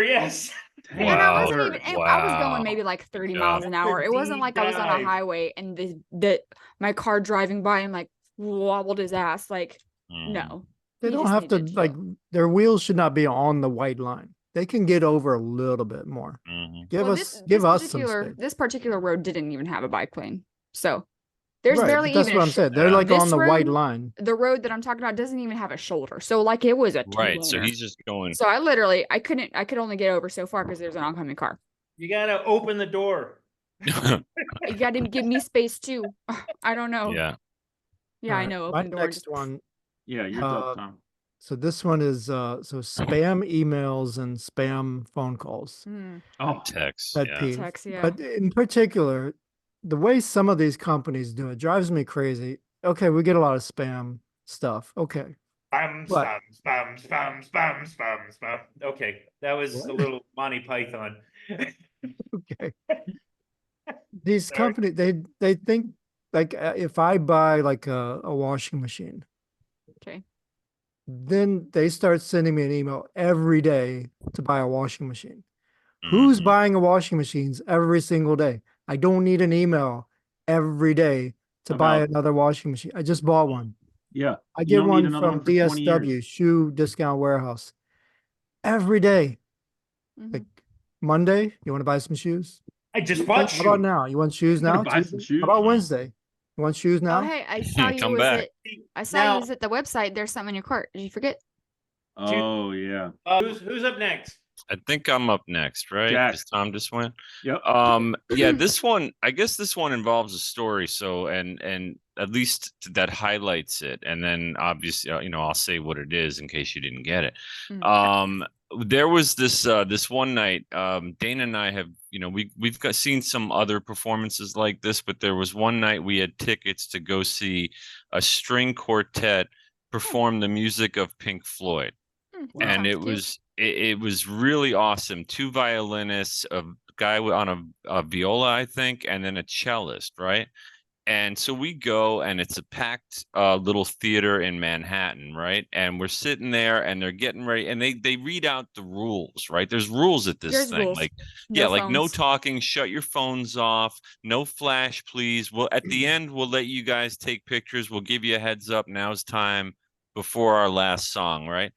yes. And I wasn't Wow. even. And I was going Wow. maybe like 30 Yeah. miles an That's a hour. It wasn't deep like I was on a dive. highway and my car driving by and like wobbled his ass. Like no. They You don't just have need to chill. like their wheels should not be on the white line. They can get over a little bit more. Give Well, us some space. this particular road didn't even have a bike lane, so there's Right, barely but that's even what a I'm saying. They're like this on the white road- line. The road that I'm talking about doesn't even have a shoulder, so like it was a Right. So two-laner. he's just going. So I could only get over so far because there's an oncoming car. You gotta open the door. You got to give me space too. I don't know. Yeah. Yeah, I Alright, know. My Open door. next one. Yeah, you're Uh, up, Tom. So this one is so spam emails and spam phone calls. Oh, Text. Pet Yeah. peeve. Text, yeah. But in particular, the way some of these companies do it drives me crazy. Okay, we get a lot of spam stuff. Okay. Spam, What? spam, spam, spam, spam, spam, spam. Okay, that was a What? little Monty Python. Okay. These Sorry. companies, they think like if I buy like a washing machine, Okay. then they start sending me an email every day to buy a washing machine. Who's Mhm. buying a washing machines every single day? I don't need an email every day to buy About another washing machine. I just bought one. yeah. I You get don't need one another from one for 20 years. DSW, Shoe Discount Warehouse. Every day. Like Monday, you want to buy some shoes? I just Tuesday, bought how about shoes. now? You want shoes I'm gonna now? buy Tuesday? some How shoes. about Wednesday? You want shoes Oh, now? hey, I saw you Come was back. at I saw Now- you was at the website. There's something in your cart. Did you forget? Oh yeah. Who's up next? I think I'm up next, right? Jack. Because Tom just went. Yep. Yeah, this one, I guess this one involves a story. So, and at least that highlights it. And then obviously, I'll say what it is in case you didn't get it. There was this one night, Dana and I have, we've seen some other performances like this, but there was one night we had tickets to go see a string quartet perform the music of Pink Floyd. And it was really awesome. Two violinists, a guy on a viola, I think, and then a cellist, right? And so we go, and it's a packed little theater in Manhattan, right? And we're sitting there, and they're getting ready, and they read out the rules, right? There's rules at this There's thing, rules. like No like no phones. talking, shut your phones off, no flash, please. Well, at the end, we'll let you guys take pictures. We'll give you a heads up. Now's time before our last song, right?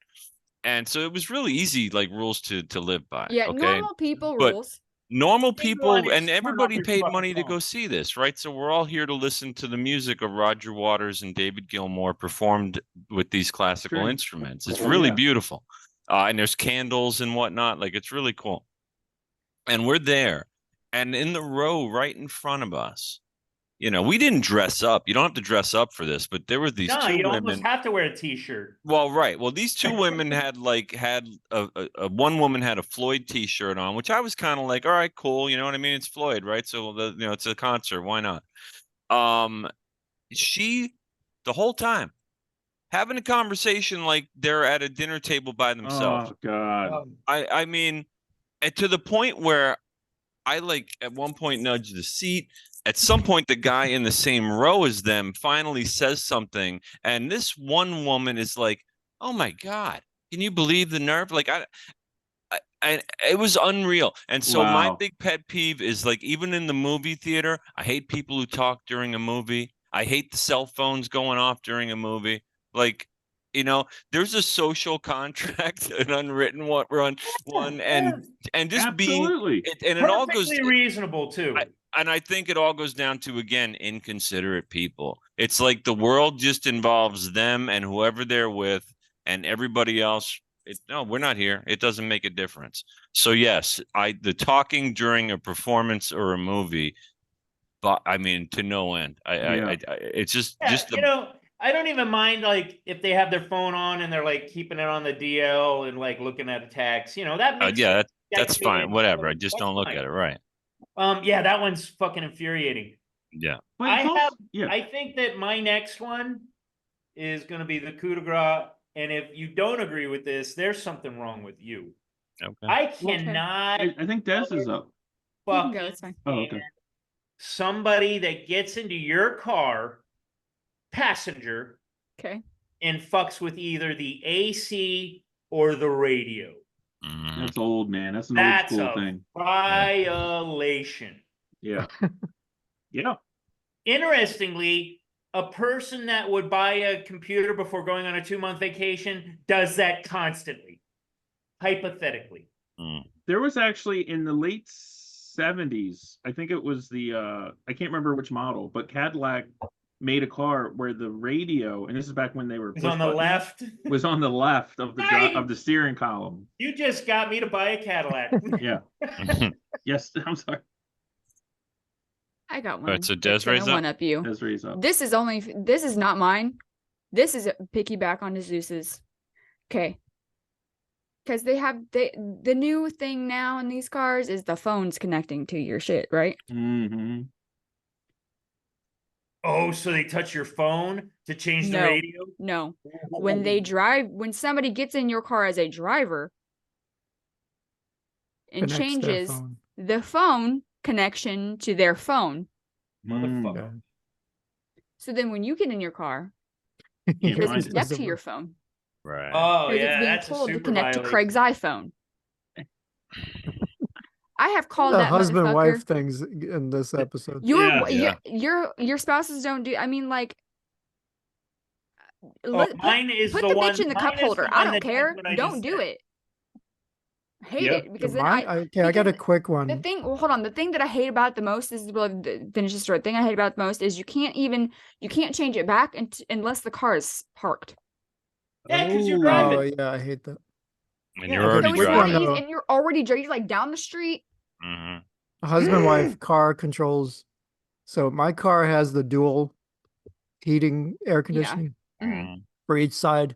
And so it was really easy, like rules to live by. Yeah, Okay. normal people But rules. normal You go on people and and turn off everybody your paid fucking money to phone. go see this, right? So we're all here to listen to the music of Roger Waters and David Gilmour performed with these classical String. instruments. It's Oh, really yeah. beautiful. And there's candles and whatnot. Like, it's really cool. And we're there. And in the row right in front of us, we didn't dress up. You don't have to dress up for this, but there were these No, two you women. almost have to wear a t-shirt. Well, right. Well, these two women had one woman had a Floyd T-shirt on, which I was kind of like, all right, cool. You know what I mean? It's Floyd, right? So it's a concert. Why not? She the whole time having a conversation like they're at a dinner table by themselves. Oh God. I mean, to the point where I at one point nudged the seat. At some point, the guy in the same row as them finally says something, and this one woman is like, "Oh my God, can you believe the nerve?" Like it was unreal. And so my Wow. big pet peeve is like even in the movie theater, I hate people who talk during a movie. I hate the cell phones going off during a movie. Like, there's a social contract, an unwritten one, and just being Absolutely. and it all goes Perfectly reasonable too. and I think it all goes down to, again, inconsiderate people. It's like the world just involves them and whoever they're with, and everybody else. No, we're not here. It doesn't make a difference. So yes, the talking during a performance or a movie, but I mean to no end. It's just I don't even mind like if they have their phone on and they're like keeping it on the DL and like looking at a text. That makes sense. that's fine. Whatever. I just don't look at it. Right. Yeah, that one's fucking infuriating. Yeah. But yeah. I think that my next one is going to be the coup de grace. And if you don't agree with this, there's something wrong with you. Okay. I cannot. I think Des is up. You can go, it's fine. Oh, okay. Somebody that gets into your car, passenger, Okay. and fucks with either the AC or the radio. That's old, man. That's an That's old a school thing. violation. Yeah. Yeah. Interestingly, a person that would buy a computer before going on a 2-month vacation does that constantly, hypothetically. There was actually in the late 70s, I think it was I can't remember which model, but Cadillac made a car where the radio, and this is back when they were was on the left. Was on the left of the Nice. of the steering column. You just got me to buy a Cadillac. Yeah. Yes, I'm sorry. I got one. All right, so Desiree's up. One up you. Desiree's up. This is not mine. This is a piggyback onto Zeus's. Okay. Because the new thing now in these cars is the phone's connecting to your shit, right? Mm-hmm. Oh, so they touch your phone to change the No. radio? No. When somebody gets in your car as a driver and Connects their changes phone. the phone connection to their phone. Motherfucker. So then when you get in your car, Can't it doesn't find it. connect to your phone. Right. Oh, Because yeah, it's being that's a told to super connect to violation. Craig's iPhone. I have called The that husband motherfucker. wife things in this episode. Your spouses don't do. I mean, like, Mine is put the the one. bitch in the cup Mine is holder. the I one don't that does care. what I Don't just do said. it. Hate Yep. it because I got a because quick the one. thing. Well, hold on. The thing that I hate about it the most is finish the story. The thing I hate about it the most is you can't change it back unless the car is parked. Yeah, because you're Oh driving. yeah, I hate that. And Yeah, you're so already So it's Which not one, driving. easy, though? and you're already driving like down the street. Hmm. Husband wife car controls. So my car has the dual heating air conditioning Mhm. for each side.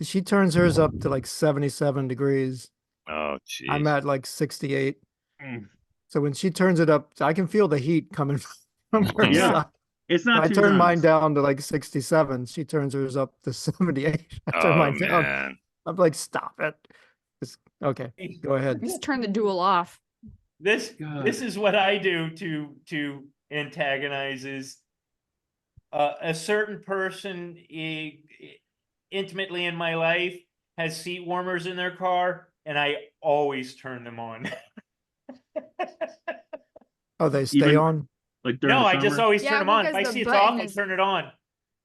She turns hers up to like 77 degrees. Oh, I'm jeez. at like 68. Mm. So when she turns it up, I can feel the heat coming from her Yeah. side. It's I not too turn mine nice. down to like 67. She turns hers up to 78. I turn Oh, mine down. man. I'm like, stop it. Okay, go ahead. Just turn the dual off. This God. is what I do to antagonize is a certain person intimately in my life has seat warmers in their car, and I always turn them on. Oh, they stay Even on? like during No, the I just summer? always Yeah, turn them on. If because I the see it's button off, I is- turn it on.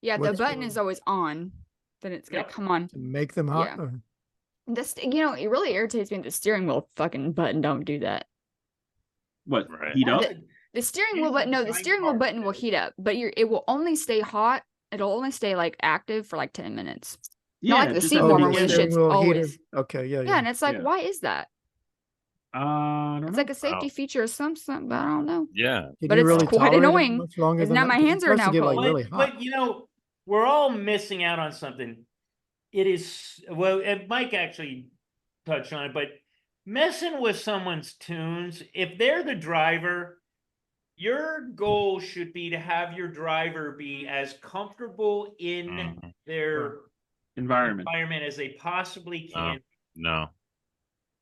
Yeah, the What's button the- is always on. Then it's gonna Yep. come on. To make them hot? Yeah. Or- It really irritates me. The steering wheel fucking button don't do that. What? Right. Heat up? The steering These wheel are button, no, the designed steering wheel cars, button will too. heat up, but it will only stay hot. It'll only stay like active for like 10 minutes. Not like the just seat at Oh, warmer the where the the beginning. shit's steering wheel heater. always. Okay, yeah, Yeah, yeah. and it's like, Yeah. why is that? I don't It's know. like a safety feature or something, but I don't know. Yeah. Can But you it's really quite tolerate it annoying, much longer 'cause than now that? my 'Cause it's hands are supposed now to get like cold. really hot. But we're all missing out on something. It is and Mike actually touched on it, but messing with someone's tunes, if they're the driver, your goal should be to have your driver be as comfortable in Mhm. their Environment. environment as they possibly No. can. No.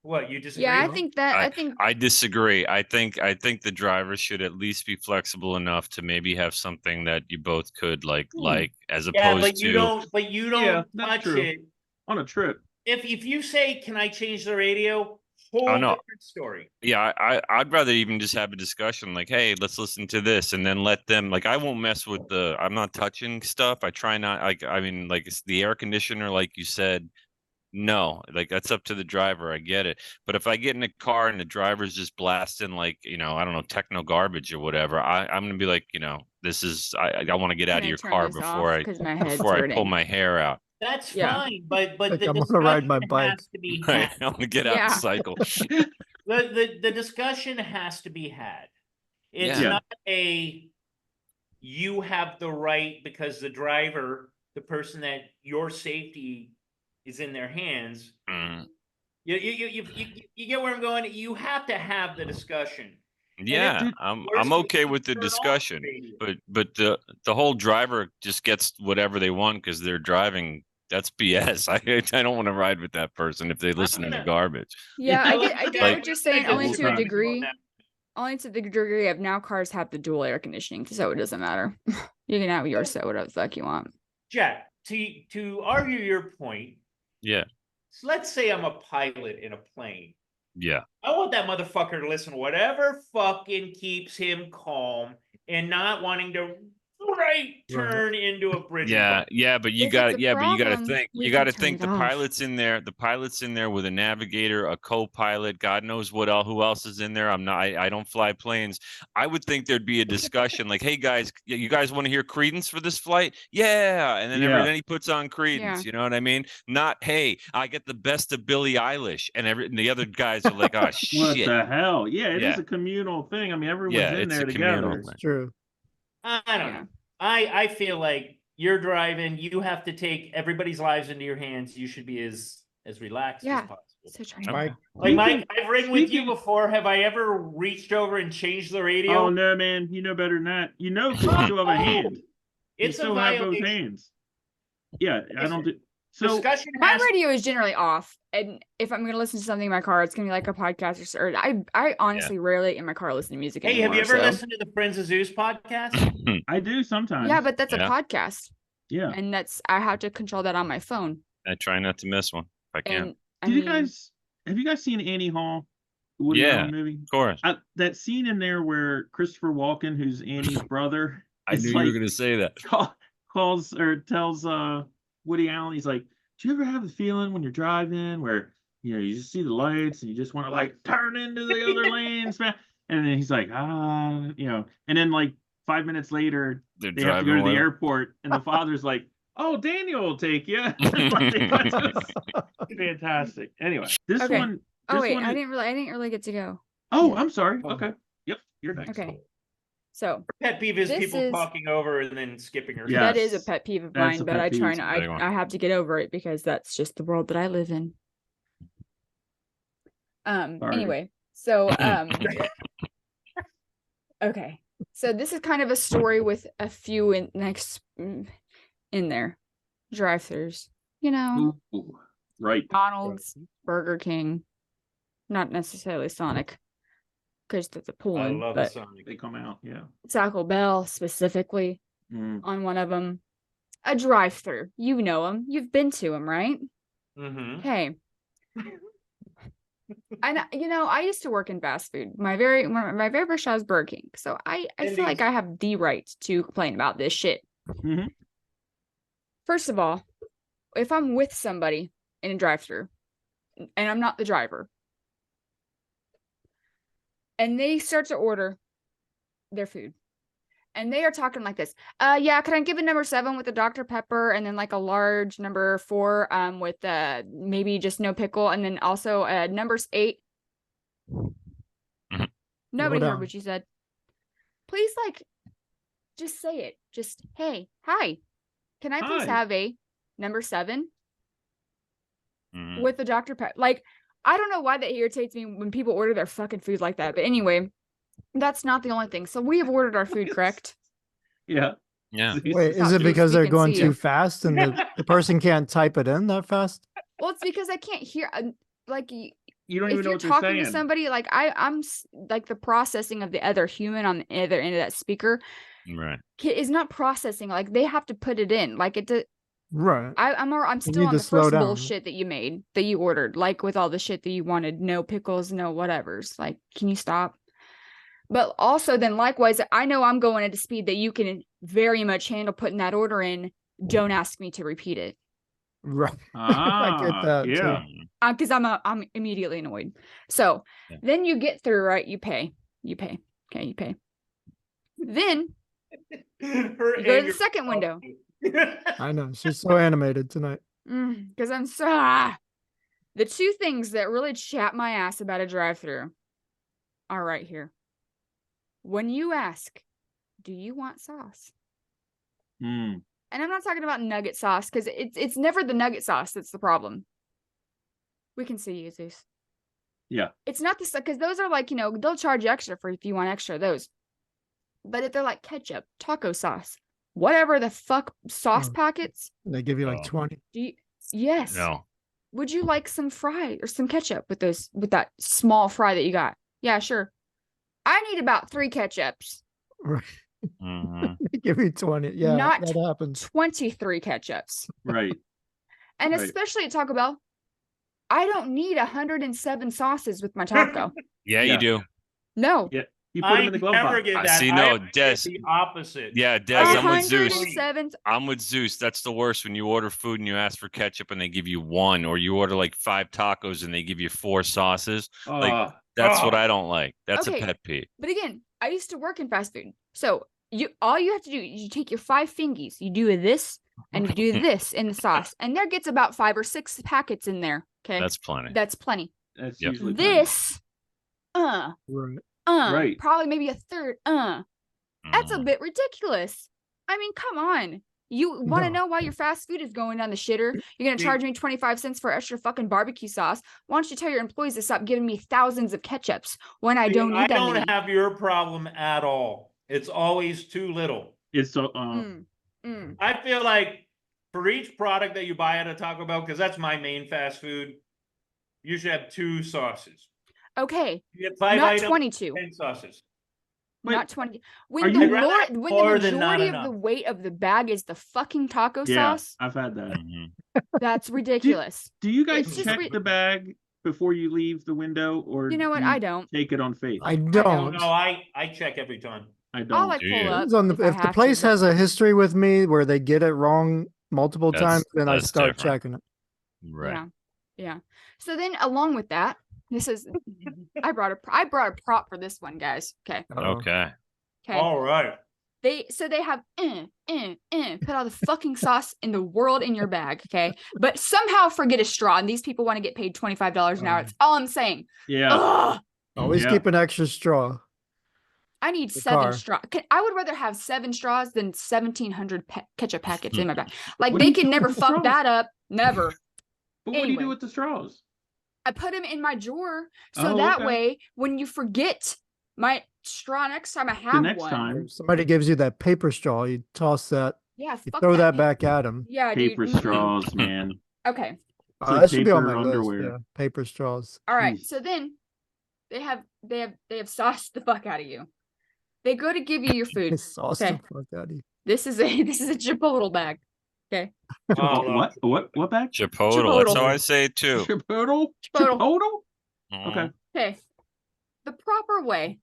What, you disagree? Yeah, I No? think that I think I disagree. I think the driver should at least be flexible enough to maybe have something that you both could like as Yeah, opposed but you to don't. But you don't Yeah, that's touch true. it. On a trip. If you say, "Can I change the radio?" Whole no. different story. Yeah, I'd rather even just have a discussion like, hey, let's listen to this, and then let them like I won't mess with I'm not touching stuff. I try not I mean like it's the air conditioner, like you said. No, like that's up to the driver. I get it. But if I get in a car and the driver's just blasting like, I don't know, techno garbage or whatever, I'm gonna be like, this is I want to get out of Can I your turn car this off because my head's before I pull hurting. my hair out. That's Yeah. fine, but Like the I'm gonna ride my discussion bike. has to be Right. had. I want to get out and Yeah. cycle. The discussion has to be had. It's Yeah. not you have the right because the driver, the person that your safety is in their hands. Mm. You get where I'm going. You have to have the discussion. Yeah, I'm okay with the discussion, but the whole driver just gets whatever they want because they're driving. That's BS. I don't want to ride with that person if they listen to the garbage. Yeah, I get Like- what you're saying, get only what to you're a talking degree. Only to the degree of now cars have the dual air conditioning, so it doesn't matter. You can have yours set whatever the fuck you want. Jack, to argue your point, Yeah, so let's say I'm a pilot in a plane. yeah. I want that motherfucker to listen to whatever fucking keeps him calm and not wanting to turn into a bridge. Yeah, but you If got it's to a but you got to problem, think. we You can got to turn think it the off. pilot's in there. The pilot's in there with a navigator, a co-pilot, God knows what else. Who else is in there? I don't fly planes. I would think there'd be a discussion like, "Hey guys, you guys want to hear Credence for this flight?" Yeah, and then then he puts on Credence. Yeah. You know what I mean? Not, "Hey, I get the best of Billie Eilish," and the other guys are like, "Oh What shit." the hell? Yeah, it is Yeah. a communal thing. I mean, everyone's Yeah, in it's there a communal together. thing. It's true. I don't know. I feel like you're driving. You have to take everybody's lives into your hands. You should be as relaxed Yeah. as possible. So try Mike, Like Mike, I've ridden with you before. Have I ever reached over and changed the radio? Oh no, man! You know better than that. You know because you still have a hand. You It's a still have both violation. hands. Yeah, I don't do. So Discussion My has radio is generally off, and if I'm gonna listen to something in my car, it's gonna be like a podcast or I honestly rarely in my car listen to music Hey, anymore. have you ever so- listened to the Friends of Zeus podcast? I do sometimes. Yeah, but that's a Yeah. podcast, yeah. and I have to control that on my phone. I try not to miss one if I can. And I Did you mean, guys have you guys seen Annie Hall? Woody Yeah, Allen movie. Of course. That scene in there where Christopher Walken, who's Annie's brother, I knew you were going to say that. calls or tells Woody Allen, he's like, "Do you ever have the feeling when you're driving where you just see the lights and you just want to like turn into the other lanes, man?" And then he's like, and then like 5 minutes later, They're they have to go driving to the away. airport, and the father's like, "Oh, Daniel will take you." That's just fantastic. Anyway, this Okay. one. Oh This wait, one I is- didn't really get to go. Oh, Yeah. I'm sorry. Okay. Yep, you're next. Okay. So Pet peeve is This people is- talking over and then skipping or Yeah. that is a Yes, pet peeve of that's mine, a but pet I peeve. try It's not. a big one. I have to get over it because that's just the world that I live in. Sorry. Anyway, so okay. So this is kind of a story with a few in there. Drive-throughs. Ooh, right. McDonald's, Burger King, not necessarily Sonic, because that's a I pull-in, love but Sonic. They come out. Yeah. Taco Bell specifically Mm. on one of them. A drive-through. You know them. You've been to them, right? Mm-hmm. Hey. And I used to work in fast food. My very first job was Burger King. So I feel like I have the right to complain about this shit. Mhm. First of all, if I'm with somebody in a drive-through and I'm not the driver, and they start to order their food, and they are talking like this. Yeah, can I give a number 7 with a Dr. Pepper, and then like a large number 4 with maybe just no pickle, and then also numbers 8. Nobody heard down. what you said. Please, just say it. Just, hey, hi. Can I please Hi. have a number 7 Mhm. with the Dr. Pepper? I don't know why that irritates me when people order their fucking food like that. But anyway, that's not the only thing. So we have ordered our food, correct? Yeah. Yeah. Wait, Stop is it doing because they're speak and going see. too fast and the person can't type it in that fast? Well, it's because I can't hear. You don't If even know you're what they're talking saying. to somebody, I'm like the processing of the other human on the other end of that speaker Right. is not processing. Like they have to put it in. Right. I'm You still need on to the slow first down. bullshit that you ordered, like with all the shit that you wanted, no pickles, no whatevers. Like, can you stop? But also then likewise, I know I'm going at a speed that you can very much handle putting that order in. Don't ask me to repeat it. Right. Ah, I get that, yeah. too. Because I'm immediately annoyed. So Yeah. then you get through, right? You pay. Okay, you pay. Then Her you go to anger- the second window. I know. She's so animated tonight. Because I'm so the two things that really chap my ass about a drive-through are right here. When you ask, do you want sauce? Mm. And I'm not talking about nugget sauce, because it's never the nugget sauce that's the problem. We can see you, Zeus. Yeah. It's not the stuff, because those are like, they'll charge you extra for if you want extra of those. But if they're like ketchup, taco sauce, whatever the fuck sauce Oh. packets, They give you like Oh. 20. yes. No. Would you like some fry or some ketchup with that small fry that you got? Yeah, sure. I need about 3 ketchups. Right. Mhm. They give you 20. Yeah, Not that happens. 23 ketchups. Right. And Right. especially at Taco Bell, I don't need 107 sauces with my taco. Yeah, Yeah. you do. No. Yeah. You put them I in the glove never box. get I that. see, I no, always get Des- the opposite. Yeah, Des, I'm with Zeus. 107. I'm with Zeus. That's the worst when you order food and you ask for ketchup and they give you 1, or you order like 5 tacos and they give you 4 sauces. That's what I don't like. That's Okay. a pet peeve. But again, I used to work in fast food. So all you have to do is you take your 5 fingies, you do this, and you do this in the sauce. And there gets about 5 or 6 packets in there. Okay. That's plenty. That's plenty. That's Yep. usually This, Right. Right. probably maybe a third, that's a Mhm. bit ridiculous. I mean, come on. You want to No. know why your fast food is going down the shitter? You're going to charge me 25 cents for extra fucking barbecue sauce. Why don't you tell your employees to stop giving me thousands of ketchups when I don't need I that don't many? have your problem at all. It's always too little. It's so. I feel like for each product that you buy at a Taco Bell, because that's my main fast food, you should have 2 sauces. Okay, You get 5 not items, 22. 10 sauces. Not Wait, 20. are When you- the More than not majority of the enough. weight of the bag is the fucking taco Yeah, sauce, I've had that. Mhm. that's ridiculous. Do you guys It's just check re- the bag before you leave the window, or You know what? do I don't. take it on faith? I don't. don't. No, I check every time. I I'll don't. like Do pull you? up Depends on if I if the have place to, but has a history with me where they get it wrong multiple times, then I that's start different. checking it. Right. yeah. So then, along with that, this is I brought a prop for this one, guys. Okay. Okay. All right. They have put all the fucking sauce in the world in your bag, okay? But somehow forget a straw, and these people want to get paid $25 an hour. That's all I'm saying. Yeah. Ugh, Always Yeah. keep an extra straw. I need The 7 car. straws. I would rather have 7 straws than 1,700 ketchup packets in my bag. Like What do they you can do never with fuck straws? that up. Never. But what do you do Anyway. with the straws? I put them in my drawer so Oh, that okay. way when you forget my straw next time I The have next one. time, If somebody gives you that paper straw, you toss that, Yeah, you fuck throw that paper. back at them. Yeah, paper dude. straws, man. Okay. It's like That should be on paper my list. underwear. Yeah, paper straws. All right. Jeez. So then they have sauced the fuck out of you. They go to give you your They food. sauce Okay. the fuck out of you. This is a Chipotle bag. Okay. Oh, no. What bag? Chipotle. That's Chipotle. how I say it too. Chipotle? Chipotle. Chipotle? Mhm. Okay. Okay. The proper way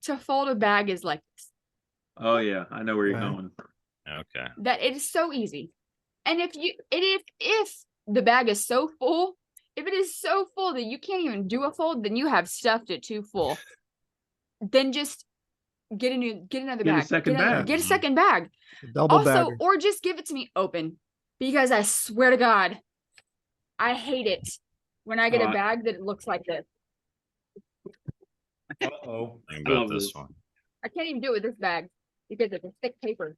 to fold a bag is like this. Oh yeah, I know where you're Okay. going. Okay. That it is so easy. And if the bag is so full, if it is so full that you can't even do a fold, then you have stuffed it too full. Then just get another Get a bag. second bag. Get a second bag. Double Also, bagger. or just give it to me open. Because I swear to God, I hate it when I get a bag that looks like this. Uh-oh. Think I about love this this. one. I can't even do it with this bag because it's a thick paper.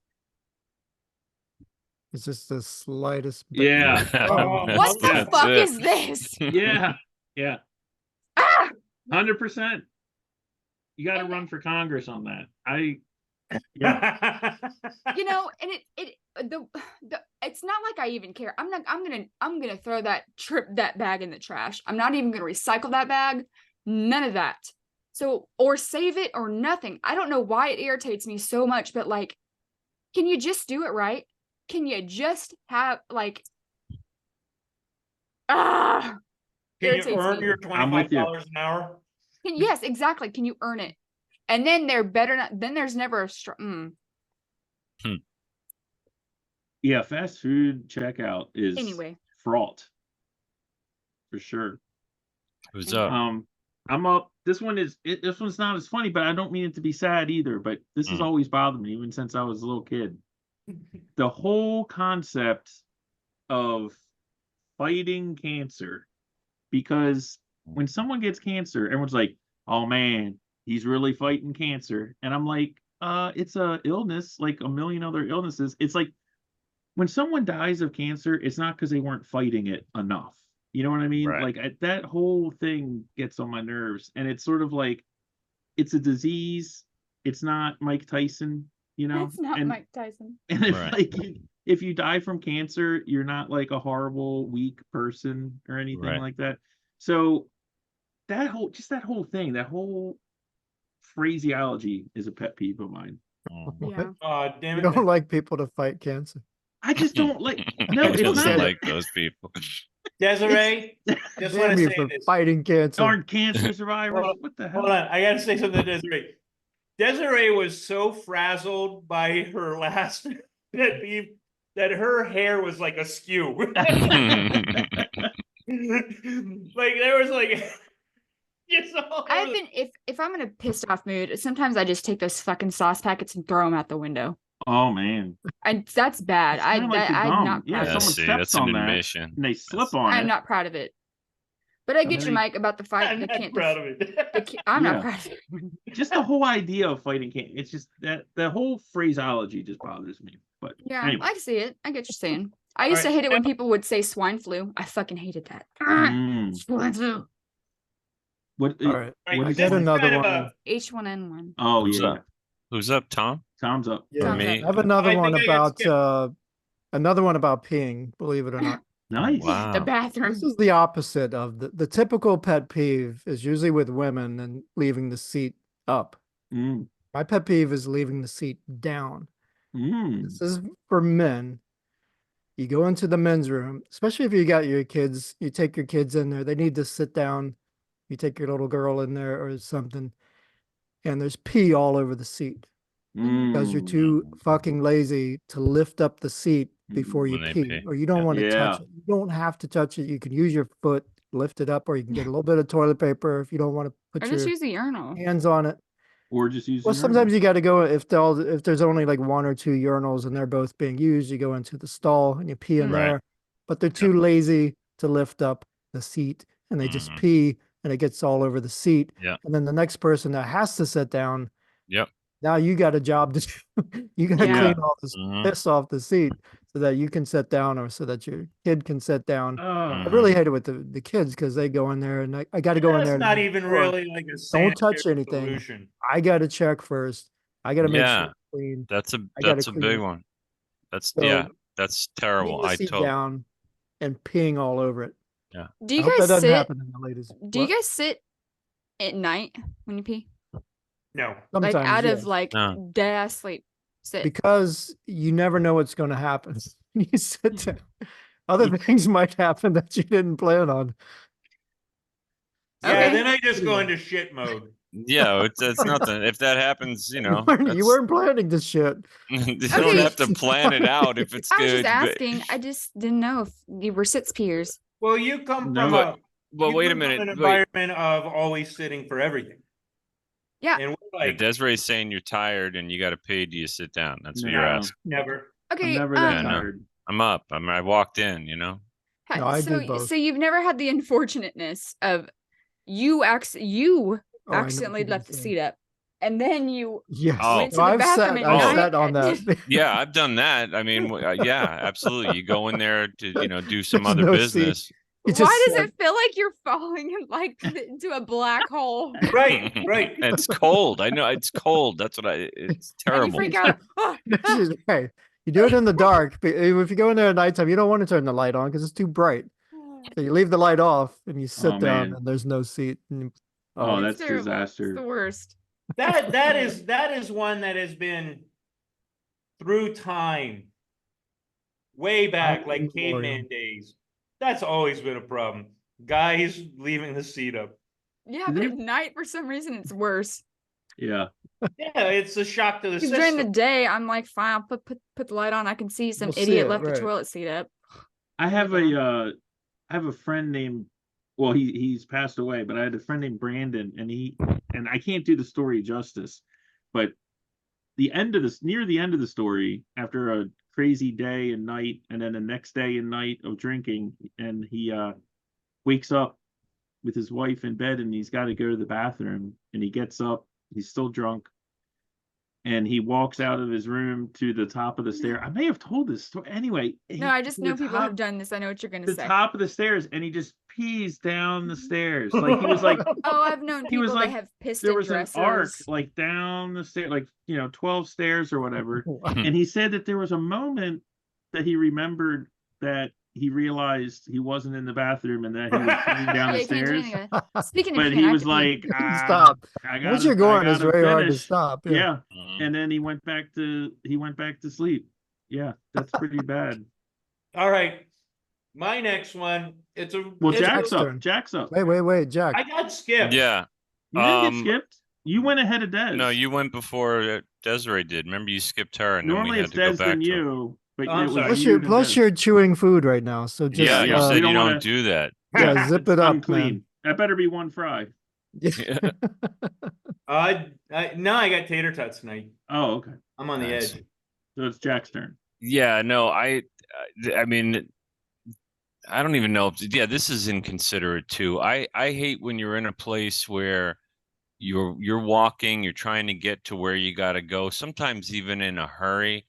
It's just the slightest bit. Yeah. What the That's fuck it. is this? Yeah. Yeah. Ah! 100%. You got to And- run for Congress on that. You know, and it's not like I even care. I'm gonna throw that bag in the trash. I'm not even gonna recycle that bag. None of that. So, or save it or nothing. I don't know why it irritates me so much, but like, can you just do it right? Can you just have like Can you irritates earn me. your I'm with you. $25 an hour? Yes, exactly. Can you earn it? And then then there's never a Yeah, fast food checkout is Anyway. fraught. For sure. Who's up? I'm up. This one's not as funny, but I don't mean it to be sad either. But this has always bothered me, even since I was a little kid. The whole concept of fighting cancer, because when someone gets cancer, everyone's like, "Oh man, he's really fighting cancer," and I'm like, it's a illness like a million other illnesses. It's like when someone dies of cancer, it's not because they weren't fighting it enough. You know what I mean? Right. Like that whole thing gets on my nerves, and it's sort of like it's a disease. It's not Mike Tyson, you know. It's not and, Mike Tyson. And if Right. if you die from cancer, you're not like a horrible, weak person or anything Right. like that. So that whole thing, that whole phraseology is a pet peeve of mine. Yeah. Damn You it. don't like people to fight cancer. I just don't like. No, He it's doesn't not. like those people. Desiree, just want Damn to you say for this. fighting cancer. Aren't cancer survivors? Hold on, What the hell? Hold on, I gotta say something to Desiree. Desiree was so frazzled by her last pet peeve that her hair was like askew. Like there was like just all I've been if I'm in a pissed off mood, sometimes I just take those fucking sauce packets and throw them out the window. Oh man, And that's bad. It's kinda like the I'm gum. not Yeah, proud Yeah, of someone it. see, steps that's on an that, admission. and they slip on I'm it. not proud of it. But I And get then you, Mike, about the fight. I'm They not can't proud of it. I'm Yeah. not proud of it. Just the whole idea of fighting cancer. It's just that the whole phraseology just bothers me. But Yeah, anyway. I see it. I get what you're saying. I used to Alright. hate it when people would say swine flu. I fucking hated that. Mm. Swine flu. What? All right. Right, What I is get this it? is another kind of one. H1N1. Oh Who's yeah, up? Who's up, Tom? Tom's up. Yeah, me? I have another I one think I got about another one about peeing, believe it or not. Nice. The Wow. bathroom. This is the opposite of the typical pet peeve is usually with women and leaving the seat up. Mm. My pet peeve is leaving the seat down. Mm. This is for men. You go into the men's room, especially if you got your kids, you take your kids in there, they need to sit down. You take your little girl in there or something, and there's pee all over the seat because you're too fucking lazy to lift up the seat before you When they pee, pee. or you don't want to touch Yeah. it. You don't have to touch it. You can use your foot, lift it up, or you can get a little bit of toilet paper if you don't want to Or put just your use the urinal. hands on it. Or just use Well, the sometimes urinal. you got to go if there's only like one or two urinals and they're both being used, you go into the stall and you pee in Mm. Right. there. But they're too lazy to lift up the seat, and they just Mhm. pee, and it gets all over the seat. Yeah. And then the next person that has to sit down, Yep. now you got a job to do. You got to Yeah. clean all this Mhm. piss off the seat so that you can sit down, or so that your kid can sit down. I Oh, really hate it with the kids because they go in there and I got to go in That's there. And not make even sure. really like a Don't touch sanitary anything. solution. I got to check first. I got to make sure Yeah. it's clean. That's a I gotta that's a clean big it. one. That's So that's putting terrible. the I seat totally down and peeing all over it. Do I you hope that guys doesn't sit? happen in the ladies. Do you What? guys sit at night when you pee? No. Like Sometimes, out of yes. like No. dead ass sleep. Sit. Because you never know what's going to happen. You sit down. Other things might happen that you didn't plan on. Yeah, Okay. then I just go Anyway. into shit mode. Yeah, it's nothing. If that happens, you know, You weren't planning this shit. you don't Okay. have to plan it out if it's I was just good. But, asking. I just didn't know if you were sits peers. Well, you come No. from but you wait a come from minute. an Wait. environment of always sitting for everything. Yeah. And we're Yeah, like, Desiree's saying you're tired and you got to pay. Do you sit down? That's what you're No. asking. never. I'm Okay. never that Yeah, no. tired. I'm up. I walked in. You know. No, I do both. So you've never had the unfortunateness of you Oh, I know what accidentally you're gonna left the say. seat up, and then you Yes. Oh. went to No, the I've bathroom sat. at I've Oh. night. sat on that. Yeah, I've done that. I mean, yeah, absolutely. You go in there to do some There's other no business. You Why just does sat- it feel like you're falling like into a black hole? Right, right. It's cold. I know it's cold. That's what It's And you terrible. freak out. "Ah, It's just- hey, you do it in the dark. But if you go in there at nighttime, you don't want to turn the light on because it's too bright. So you leave the light off and you sit Oh, down, man. and there's no seat. And Oh, It's that's terrible. It's disaster. the worst. That is one that has been through time, way back, Time like immemorial. caveman days. That's always been a problem. Guys leaving the seat up. Yeah, but at night for some reason it's worse. Yeah. Yeah, it's a shock to the Because system. during the day I'm like, fine, I'll put the light on. I can see some You'll see idiot it, left the right. toilet seat up. I have Yeah. I have a friend named, well, he's passed away, but I had a friend named Brandon, and I can't do the story justice, but near the end of the story, after a crazy day and night, and then the next day and night of drinking, and he wakes up with his wife in bed, and he's got to go to the bathroom, and he gets up, he's still drunk, and he walks out of his room to the top of the stair. I may have told this story anyway. No, I just to know the people top- have done this. I know what you're gonna the say. top of the stairs, and he just pees down the stairs. Like he was like Oh, I've known he was people that like, have pissed there in was an arc dressers. like down the stair, like 12 stairs or whatever. And he said that there was a moment that he remembered that he realized he wasn't in the bathroom and that he was peeing down Yeah, the you can't do stairs. anything. Speaking of But peeing, he I have was to pee. like, Stop. I Once gotta, you're going, it's gotta very hard to finish. stop. Yeah. Mhm. And then he went back to sleep. Yeah, that's pretty bad. All right. My next one, it's a Well, it's a- Jack's up. turn. Jack's up. Wait, Jack. I got skipped. Yeah. You didn't get Um, skipped. You went ahead of Des. No, you went before Desiree did. Remember, you skipped her, and Normally then we it's had to go Des back than to her. you, but Oh, I'm it was sorry. Plus you you're then plus Des. you're chewing food right now, so just Yeah, you yeah, we said don't you don't wanna- do that. yeah, zip it up, unclean. man. That better be one fry. No, I got tater tots tonight. Oh, okay. I'm on the Nice. edge. So it's Jack's turn. Yeah, no, I mean, I don't even know if, yeah, this is inconsiderate too. I hate when you're in a place where you're walking, you're trying to get to where you got to go, sometimes even in a hurry,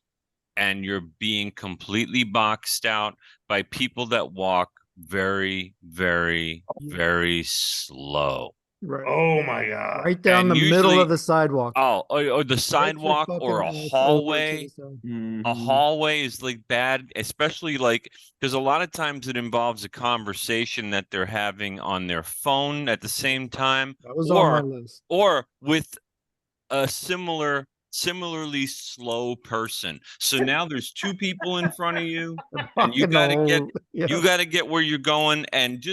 and you're being completely boxed out by people that walk very, very, very slow. Right, Oh my god. right down And the middle usually- of the sidewalk. Or the Right sidewalk foot or a fucking ass over to hallway. the side. Mm-hmm. A hallway is like bad, especially like because a lot of times it involves a conversation that they're having on their phone at the same time, That was on my or list. or with a similar similarly slow person. So now there's two people in front of you, and Walking the whole- yeah. you got to get where you're going, and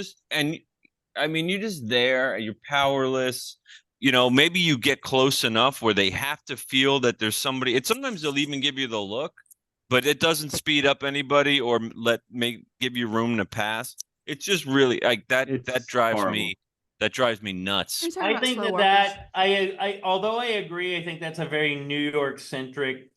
I mean, you're just there, you're powerless. You know, maybe you get close enough where they have to feel that there's somebody. Sometimes they'll even give you the look, but it doesn't speed up anybody or give you room to pass. It's just really like that. It's That drives horrible. me. That drives me nuts. You're talking I about think slow that walkers. although I agree, I think that's a very New York centric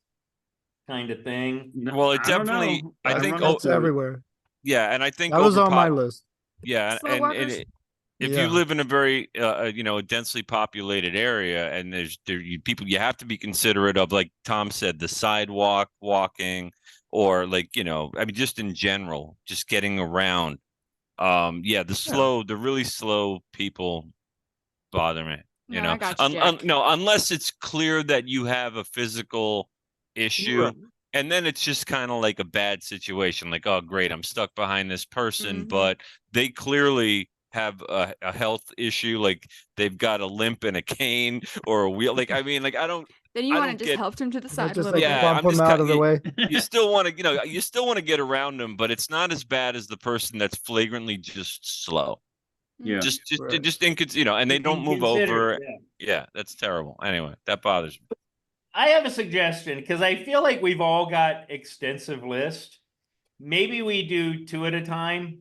kind of thing. No, Well, it I don't definitely. know. I I think. think run that's into it. everywhere. Yeah, and I think That was on my overpop. list. Yeah, Slow and walkers. if Yeah. you live in a very densely populated area, and people, you have to be considerate of, like Tom said, the sidewalk walking, or like, I mean, just in general, just getting around. Yeah, the really slow people bother me. No, I got you, Jack. No, unless it's clear that you have a physical issue. Right. And then it's just kind of like a bad situation. Like, oh, great, I'm stuck behind this person, Mhm. but they clearly have a health issue. Like they've got a limp and a cane or a wheel. Like, I mean, like, Then you I want to don't just get, help him to the side a Just little like bit. yeah, bump I'm just them out of the way. you still want to, you still want to get around them, but it's not as bad as the person that's flagrantly just slow. Yeah. Right. Just and they don't move Inconsiderate, over. yeah. Yeah, that's terrible. Anyway, that bothers me. I have a suggestion because I feel like we've all got extensive lists. Maybe we do 2 at a time.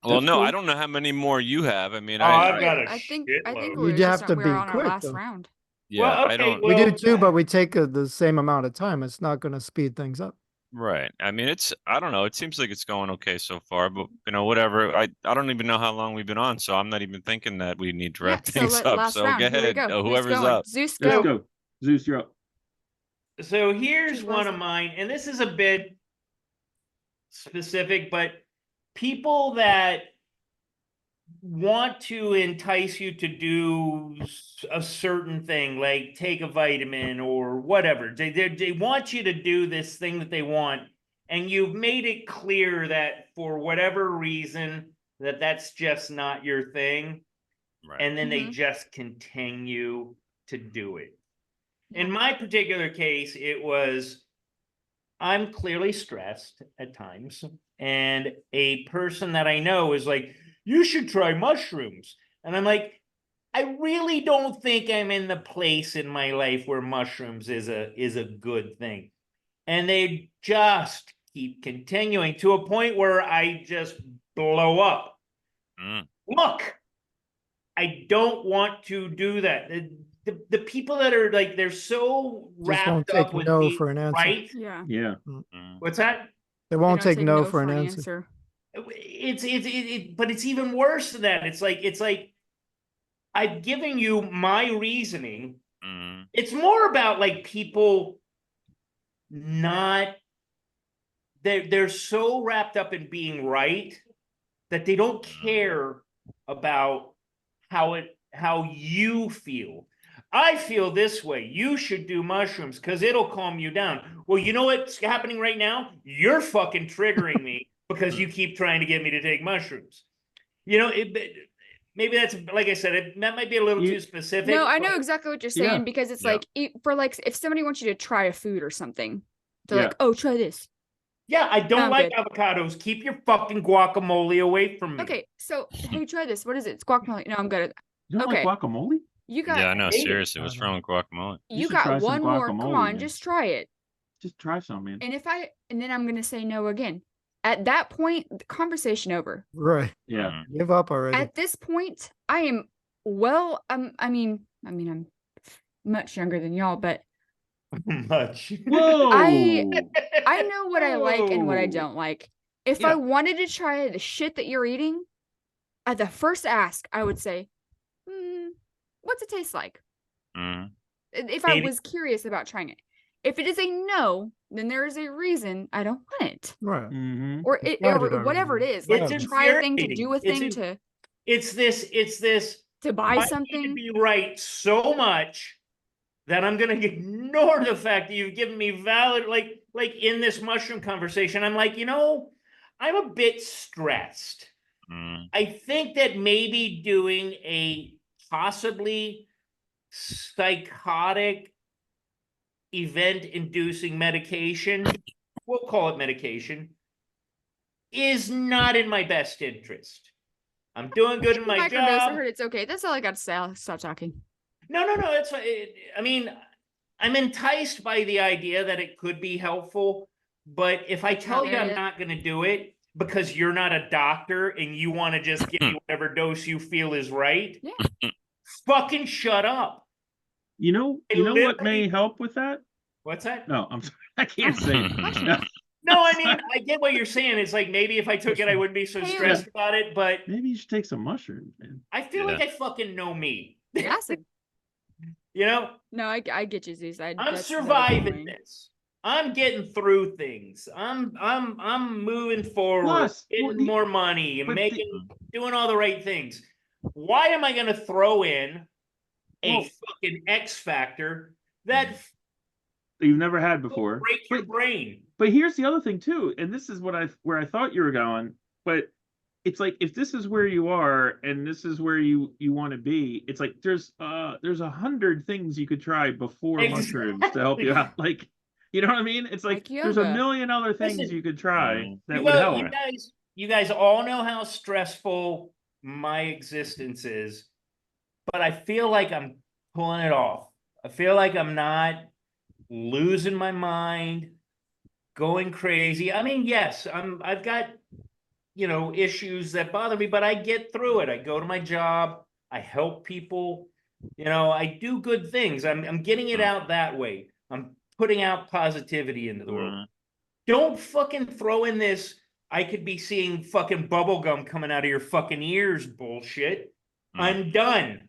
Well, That's no, I cool. don't know how many more you have. I mean, Oh, I've got a I think shitload. we're You'd just have to we're be on our quick, last though. round. yeah, Well, I okay, don't. We do well, too, but we take the same amount of time. It's not going to speed things up. Right. I mean, I don't know. It seems like it's going okay so far, but whatever. I don't even know how long we've been on, so I'm not even thinking that we need to Yeah, wrap so things up. last So round. go Here we ahead. go. Who's Whoever's going? up. Zeus, Let's go. go. Zeus, you're up. so here's Choose one wisely. of mine, and this is a bit specific, but people that want to entice you to do a certain thing, like take a vitamin or whatever. They want you to do this thing that they want, and you've made it clear that for whatever reason that that's just not your thing, Right. and then they Mhm. just continue to do it. Yeah. In my particular case, it was I'm clearly stressed at times, and a person that I know is like, you should try mushrooms. And I'm like, I really don't think I'm in the place in my life where mushrooms is a good thing. And they just keep continuing to a point where I just blow up. Mm. Look, I don't want to do that. The people that are like, they're so Just won't wrapped take up with no being for an answer. right. Yeah. Yeah. Mm. What's that? They They won't don't take no for an answer. But it's even worse than that. It's like I've given you my reasoning. Mm. It's more about like people not they're so wrapped up in being right that they don't care about how you feel. I feel this way. You should do mushrooms because it'll calm you down. Well, you know what's happening right now? You're fucking triggering me because you keep trying to get me to take mushrooms. Maybe that's, like I said, that might be a little too specific. No, I know but exactly what you're Yeah. saying because it's Yeah. like for like if somebody wants you to try a food or something, they're Yeah. like, "Oh, try this." Yeah, I don't Sound like good. avocados. Keep your fucking guacamole away from me. Okay, so hey, try this. What is it? It's guacamole. No, I'm good. You don't Okay. like guacamole? You got Yeah, I know. hate it. Seriously, what's wrong with guacamole? You you should try got some one more. Come guacamole, on, man. just try it. Just try some, man. And then I'm gonna say no again. At that point, the conversation over. Right. Yeah. Mm. Give up already. At this point, I am I mean, I'm much younger than y'all, but Much. Whoa. I know what I like and what I Whoa. don't like. If Yeah. I wanted to try the shit that you're eating, at the first ask, I would say, what's it taste like? Mm. If I was curious about trying it. If it is a no, then there is a reason I don't want it. Right. Mm-hmm. Or Tried it whatever it already. is. Like It's to try a thing, to infuriating. do a thing, It's this. to buy I need to something. be right so much that I'm going to ignore the fact that you've given me valid, like in this mushroom conversation. I'm like, I'm a bit stressed. Mm. I think that maybe doing a possibly psychotic event-inducing medication, we'll call it medication, is not in my best interest. I'm doing good in my Microdose, job. I heard it's okay. That's all I got to say. I'll stop talking. No. It's. I mean, I'm enticed by the idea that it could be helpful, but if I tell you I'm not going to do it because you're not a doctor and you want to just give me whatever dose you feel is right, fucking shut up. You know what may help with that? What's that? No, I'm sorry. I can't say it. No, I mean, I get what you're saying. It's like maybe if I took it, I wouldn't be so stressed about it, but maybe you should take some mushrooms, man. I feel like I fucking know me. Acid. You know? No, I get you, Zeus. I'm surviving this. I'm getting through things. I'm moving forward, Plus, getting more money and doing all the right things. Why am I going to throw in a fucking X factor that you've never had before? Break your brain. But here's the other thing too, and this is where I thought you were going, but it's like if this is where you are and this is where you want to be, it's like there's 100 things you could try before mushrooms to help you out. Like, you know what I mean? It's like there's a million other things you could try that would help. You guys all know how stressful my existence is, but I feel like I'm pulling it off. I feel like I'm not losing my mind, going crazy. I mean, yes, I've got, issues that bother me, but I get through it. I go to my job, I help people, I do good things. I'm getting it out that way. I'm putting out positivity into the world. Don't fucking throw in this, I could be seeing fucking bubble gum coming out of your fucking ears bullshit. I'm done.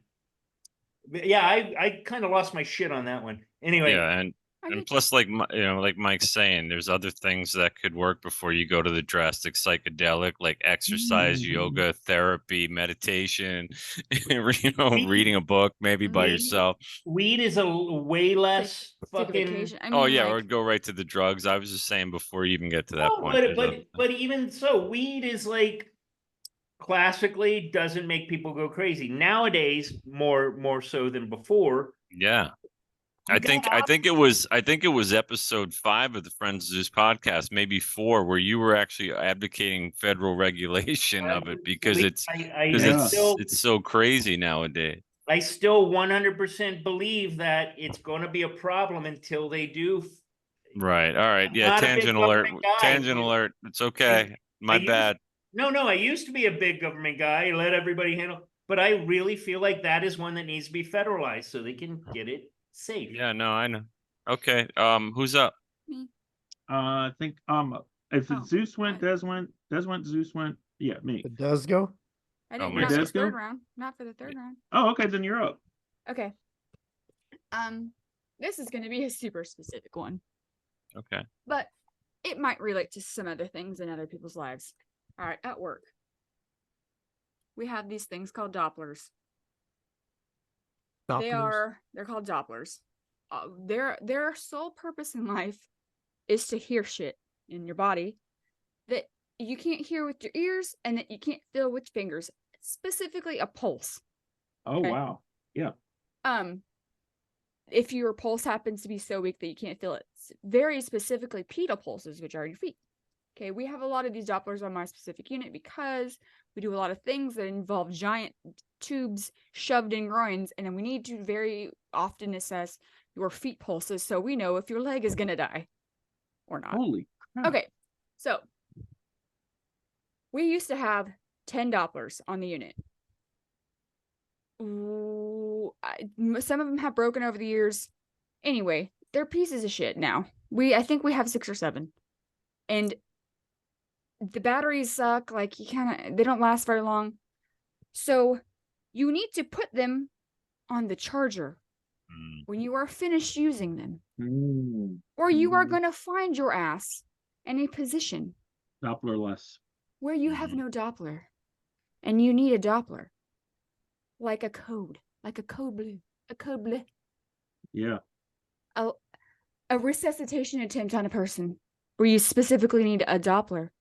Yeah, I kind of lost my shit on that one. Anyway. Yeah, and plus, like Mike's saying, there's other things that could work before you go to the drastic psychedelic, like exercise, yoga, therapy, meditation, reading a book maybe by yourself. Weed is a way less fucking. Or go right to the drugs. I was just saying before you even get to that point. But even so, weed is like classically doesn't make people go crazy nowadays more so than before. Yeah. I think it was episode 5 of the Friends of Zeus podcast, maybe 4, where you were actually advocating federal regulation of it because it's so crazy nowadays. I still 100% believe that it's going to be a problem until they do. Right. All right. Yeah. Tangent alert. Tangent alert. It's okay. My bad. No. I used to be a big government guy. Let everybody handle. But I really feel like that is one that needs to be federalized so they can get it safe. Yeah, no, I know. Okay. Who's up? Me. I think if Zeus went, Des went, Zeus went. Yeah, me. It does go? I didn't not for the third round. Not for the third round. Oh, okay, then you're up. Okay. This is gonna be a super specific one. Okay. But it might relate to some other things in other people's lives. All right, at work. We have these things called Dopplers. They're called Dopplers. Their sole purpose in life is to hear shit in your body that you can't hear with your ears and that you can't feel with your fingers, specifically a pulse. Oh, okay? Wow. Yeah. If your pulse happens to be so weak that you can't feel it, very specifically pedal pulses, which are your feet. Okay, we have a lot of these Dopplers on my specific unit because we do a lot of things that involve giant tubes shoved in groins, and then we need to very often assess your feet pulses so we know if your leg is going to die or not. Holy crap. Okay, so we used to have 10 Dopplers on the unit. Some of them have broken over the years. Anyway, they're pieces of shit now. I think we have 6 or 7. And the batteries suck, like they don't last very long. So you need to put them on the charger when you are finished using them. Or you are going to find your ass in a position Doppler-less where you have no Doppler and you need a Doppler. Like a code blue. Yeah. A resuscitation attempt on a person where you specifically need a Doppler.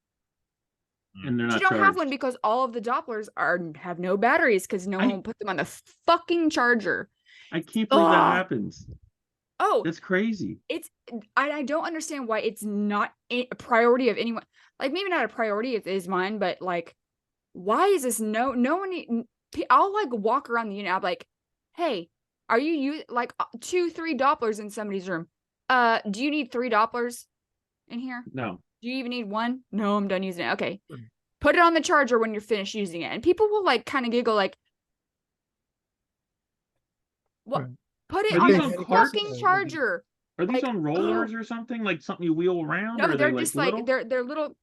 And they're not you don't charged. have one because all of the Dopplers have no batteries because no one will put them on the fucking charger. I can't believe that happens. Oh, That's crazy. I don't understand why it's not a priority of anyone. Like, maybe not a priority, it is mine, but like, why is this no one? I'll like walk around the unit. I'm like, hey, are you like 2-3 Dopplers in somebody's room? Do you need 3 Dopplers in here? No. Do you even need one? No, I'm done using it. Okay. Put it on the charger when you're finished using it. And people will like kind of giggle like, what? Right. Put it Are on these the on carts? fucking charger. Are these Like, on rollers or something? Like something you wheel around? Or No, are they're they just like like little? they're little.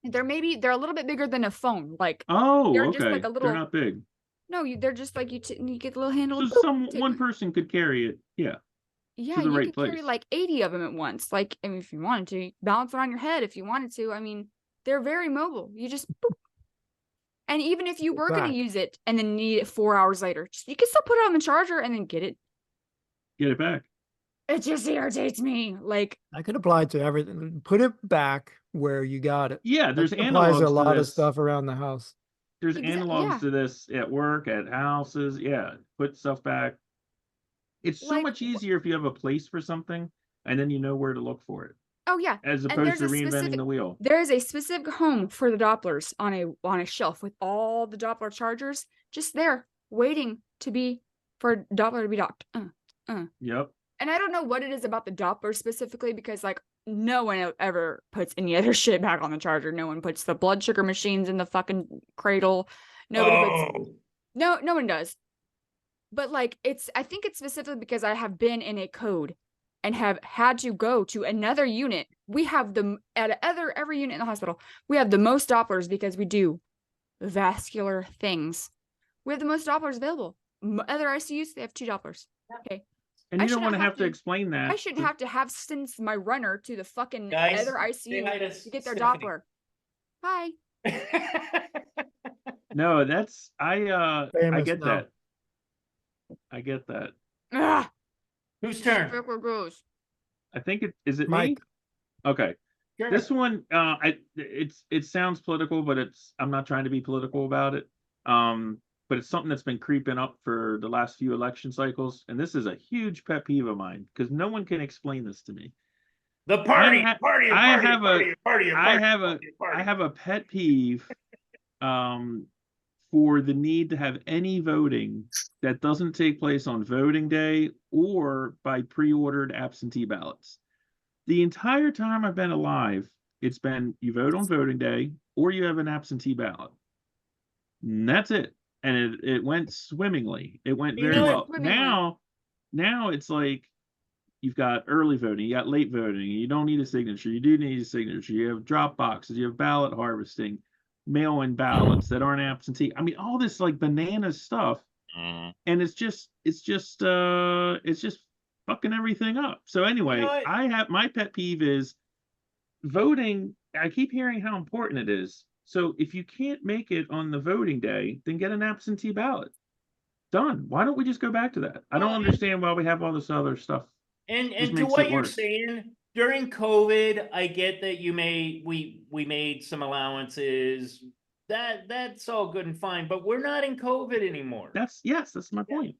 They're a little bit bigger than a phone. Like, Oh, they're just okay. like a They're little. not big. No, they're just like you get the little handle. So Boop, one person could carry it. Yeah. yeah, To the you right could carry place. like 80 of them at once. Like, I mean, if you wanted to, balance it on your head if you wanted to. I mean, they're very mobile. You just boop. And even if you were going to use it and then need it 4 hours later, you can still put it on the charger and then get it. Get it back. It just irritates me. Like, I could apply to everything. Put it back where you got it. Yeah, there's That applies to a analogs to lot of this. stuff around the house. There's analogs yeah. to this at work, at houses. Yeah, put stuff back. It's so Like, much easier if you have a place for something and then you know where to look for it, oh yeah. as And opposed there's to a reinventing specific the wheel. there is a specific home for the Dopplers on a shelf with all the Doppler chargers just there waiting to be for Doppler to be docked. Yep. And I don't know what it is about the Doppler specifically, because like no one ever puts any other shit back on the charger. No one puts the blood sugar machines in the fucking cradle. Nobody puts no one does. But like I think it's specifically because I have been in a code and have had to go to another unit. We have every unit in the hospital. We have the most Dopplers because we do vascular things. We have the most Dopplers available. Other ICUs, they have 2 Dopplers. Okay. And I you don't shouldn't want to have to explain that. I shouldn't have since my runner to the fucking Guys, other say hi ICU to get their Stephanie. Doppler. Hi. No, that's I Famous get now. that. I get that. Ah, Whose turn? Fickle goes. I think is it Mike. me? Okay. Sure. This one, it sounds political, but I'm not trying to be political about it. But it's something that's been creeping up for the last few election cycles, and this is a huge pet peeve of mine because no one can explain this to me. The party, I have a pet peeve, for the need to have any voting that doesn't take place on voting day or by pre-ordered absentee ballots. The entire time I've been alive, it's been you vote on voting day or you have an absentee ballot. And that's it. And it went swimmingly. It went very well. Now it's like you've got early voting, you got late voting, you don't need a signature, you do need a signature, you have drop boxes, you have ballot harvesting, mail-in ballots that aren't absentee. I mean, all this like banana stuff. And it's just fucking everything up. So anyway, I have my pet peeve is voting. I keep hearing how important it is. So if you can't make it on the voting day, then get an absentee ballot. Done. Why don't we just go back to that? I don't understand why we have all this other stuff. And to what you're saying, during COVID, I get that we made some allowances. That's all good and fine, but we're not in COVID anymore. That's my point.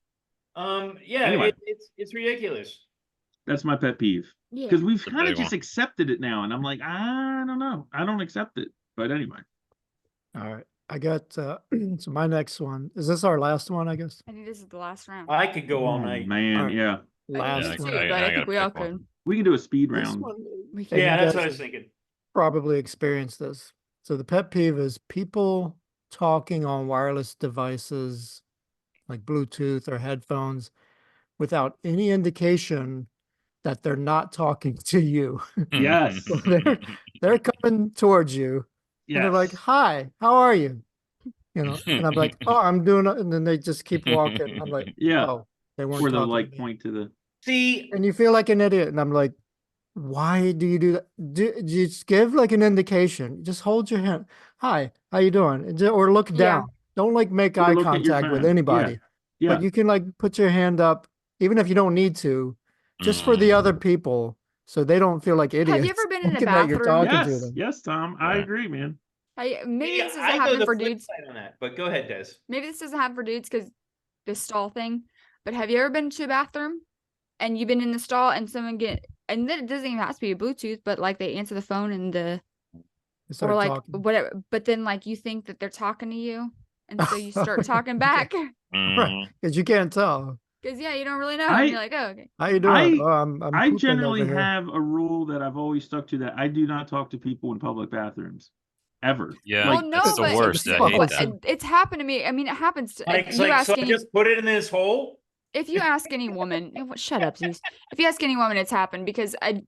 Anyway. It's ridiculous. That's my pet peeve. Yeah. Because we've kind of just accepted it now, and I'm like, I don't know. I don't accept it. But anyway. All right. I got so my next one. Is this our last one, I guess? I think this is the last round. I could go all night. Man, All right. yeah. Last one. But I think we all could. We can do a speed This round. one, and Yeah, you that's guys what I was have thinking. probably experienced this. So the pet peeve is people talking on wireless devices like Bluetooth or headphones without any indication that they're not talking to you. Yes. So they're coming towards you and they're like, "Hi, how are you?" You know, and I'm like, "Oh, I'm doing," and then they just keep walking. I'm like, Yeah. "Oh, they weren't Or they'll talking like to me." point to the. See, And you feel like an idiot, and I'm like, "Why do you do that? Do you just give like an indication? Just hold your hand. Hi, how you doing?" Or look down. Don't like make Or eye look at your contact with phone. anybody. Yeah. But you can like put your hand up, even if you don't need to, just for the other people, so they don't feel like idiots. Have you ever been in a thinking that you're bathroom? talking to Yes. them. Yes, Tom. I agree, man. Maybe this doesn't I go happen the for flip dudes. side on that, but go ahead, Des. Maybe this doesn't happen for dudes because this stall thing. But have you ever been to a bathroom and you've been in the stall and and then it doesn't even have to be a Bluetooth, but like they answer the phone and They or start like talking. whatever, but then like you think that they're talking to you, and so you start talking back Mhm. Because you can't tell. because you don't really know, and you're I like, oh, okay. How you doing? I Oh, I'm I pooping generally over here. have a rule that I've always stuck to, that I do not talk to people in public bathrooms ever. Yeah, Well, Like, no, that's the but worst. I hate that. it's happened to me. I mean, it happens to Mike's you like, ask so I any just put it in this hole. if you ask any woman, shut up, Zeus. If you ask any woman, it's happened because I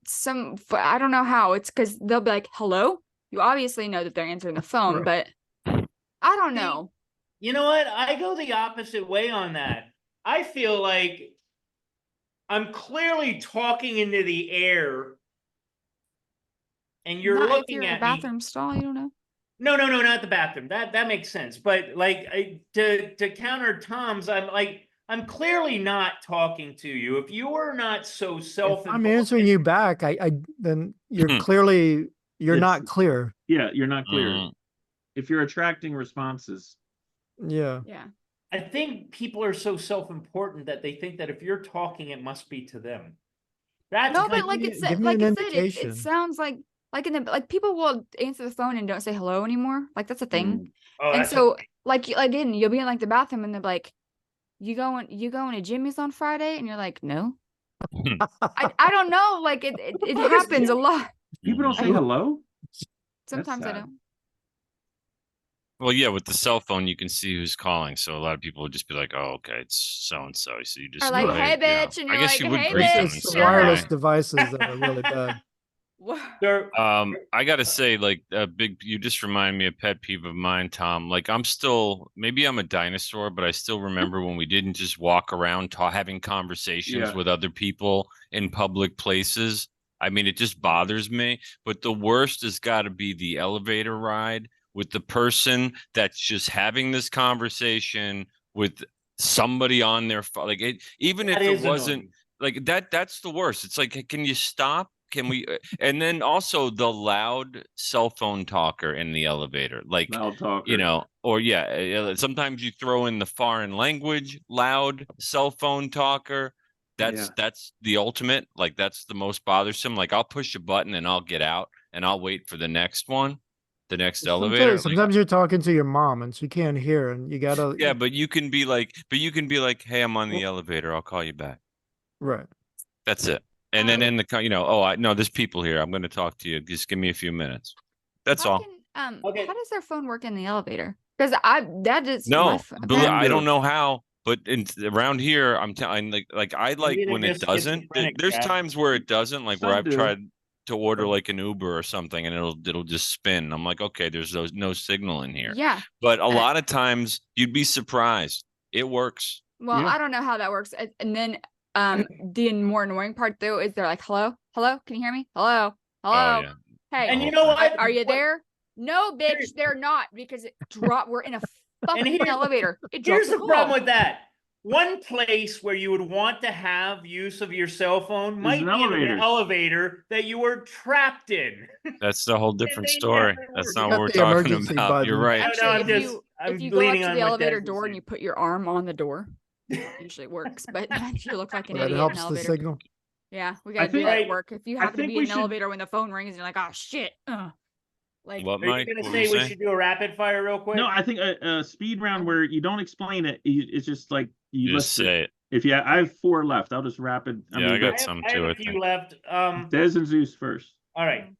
don't know how. It's because they'll be like, "Hello." You obviously know that they're answering the phone, Right. but I don't know. You know what? I go the opposite way on that. I feel like I'm clearly talking into the air, and you're Not if looking you're in a at me. bathroom stall. You don't know. No, not the bathroom. That makes sense. But like to counter Tom's, I'm clearly not talking to you. If you are not so If I'm self-important, answering you back, I then you're Hmm. clearly you're It's- not clear. yeah, you're not clear. Mhm. If you're attracting responses, Yeah. Yeah. I think people are so self-important that they think that if you're talking, it must be to them. That's No, kind but of, like me- it's give me like an it said, indication. it sounds like in the like people will answer the phone and don't say hello anymore. Like that's a thing. oh, And that's so like again, you'll be in like the bathroom and they're like, you going to Jimmy's on Friday? And you're like, no. I don't know. Like it fuck is happens a lot. people don't say I- hello. Sometimes I sad. don't. Well, yeah, with the cell phone, you can see who's calling. So a lot of people would just be like, "Oh, okay, it's so and so." So you just Or like, go, hey, "Hey, yeah." bitch, and I you're guess like, you would hey, greet them bitch. and It's the say wireless hi. devices that are really bad. Sir, I gotta say, like a big, you just remind me of pet peeve of mine, Tom. Like maybe I'm a dinosaur, but I still remember when we didn't just walk around having conversations Yeah. with other people in public places. I mean, it just bothers me. But the worst has got to be the elevator ride with the person that's just having this conversation with somebody on their phone. Like even that if it is wasn't annoying. like that's the worst. It's like, can you stop? Can we? And then also the loud cell phone talker in the elevator, like, Loud talker. or yeah, sometimes you throw in the foreign language loud cell phone talker. Yeah. That's the ultimate. Like that's the most bothersome. Like I'll push a button and I'll get out and I'll wait for the next one, the next elevator. Sometimes you're talking to your mom and she can't hear, and you gotta Yeah, but you can be like, hey, I'm on the elevator. I'll call you back. right. That's it. And then in the, oh, I know there's people here. I'm going to talk to you. Just give me a few minutes. That's How all. can Okay. how does their phone work in the elevator? Because that is my No, I don't do. know how, but around here, I'm telling like I like Maybe when they're it just doesn't. schizophrenic, There's Chad. times where it doesn't, like where Some I've do. tried to order Some- like an Uber or something, and it'll just spin. I'm like, okay, there's no signal in here. Yeah. But a lot of times, you'd be surprised. It works. Well, Yeah. I don't know how that works. And then the more annoying part though is they're like, hello, can you hear me? Hello, Oh yeah. hey, And you know what? are you there? No, bitch, they're not, because we're in a fucking elevator. It drops Here's the call. problem with that. One place where you would want to have use of your cell phone might an be in an elevator. elevator that you were trapped in. That's the whole different they story. never That's work. not You what got we're the talking emergency about. You're button. right. Actually, I'm if you go up leaning to on the what elevator Des door was and you put your arm on the door, it usually works. But if you look like an That idiot in helps an the elevator. signal. Yeah, we I gotta do think- that Right. at work. If you I happen to think be we in an should- elevator when the phone rings and you're like, oh shit. Like, What, Are you Mike? going to What were say you we saying? should do a rapid fire real quick? No, I think a speed round where you don't explain it. It's just like you Just list it. say it. If you, I have 4 left. I'll just rapid. Yeah, I got but some I have too, a I few think. left. Des and Zeus first. All right.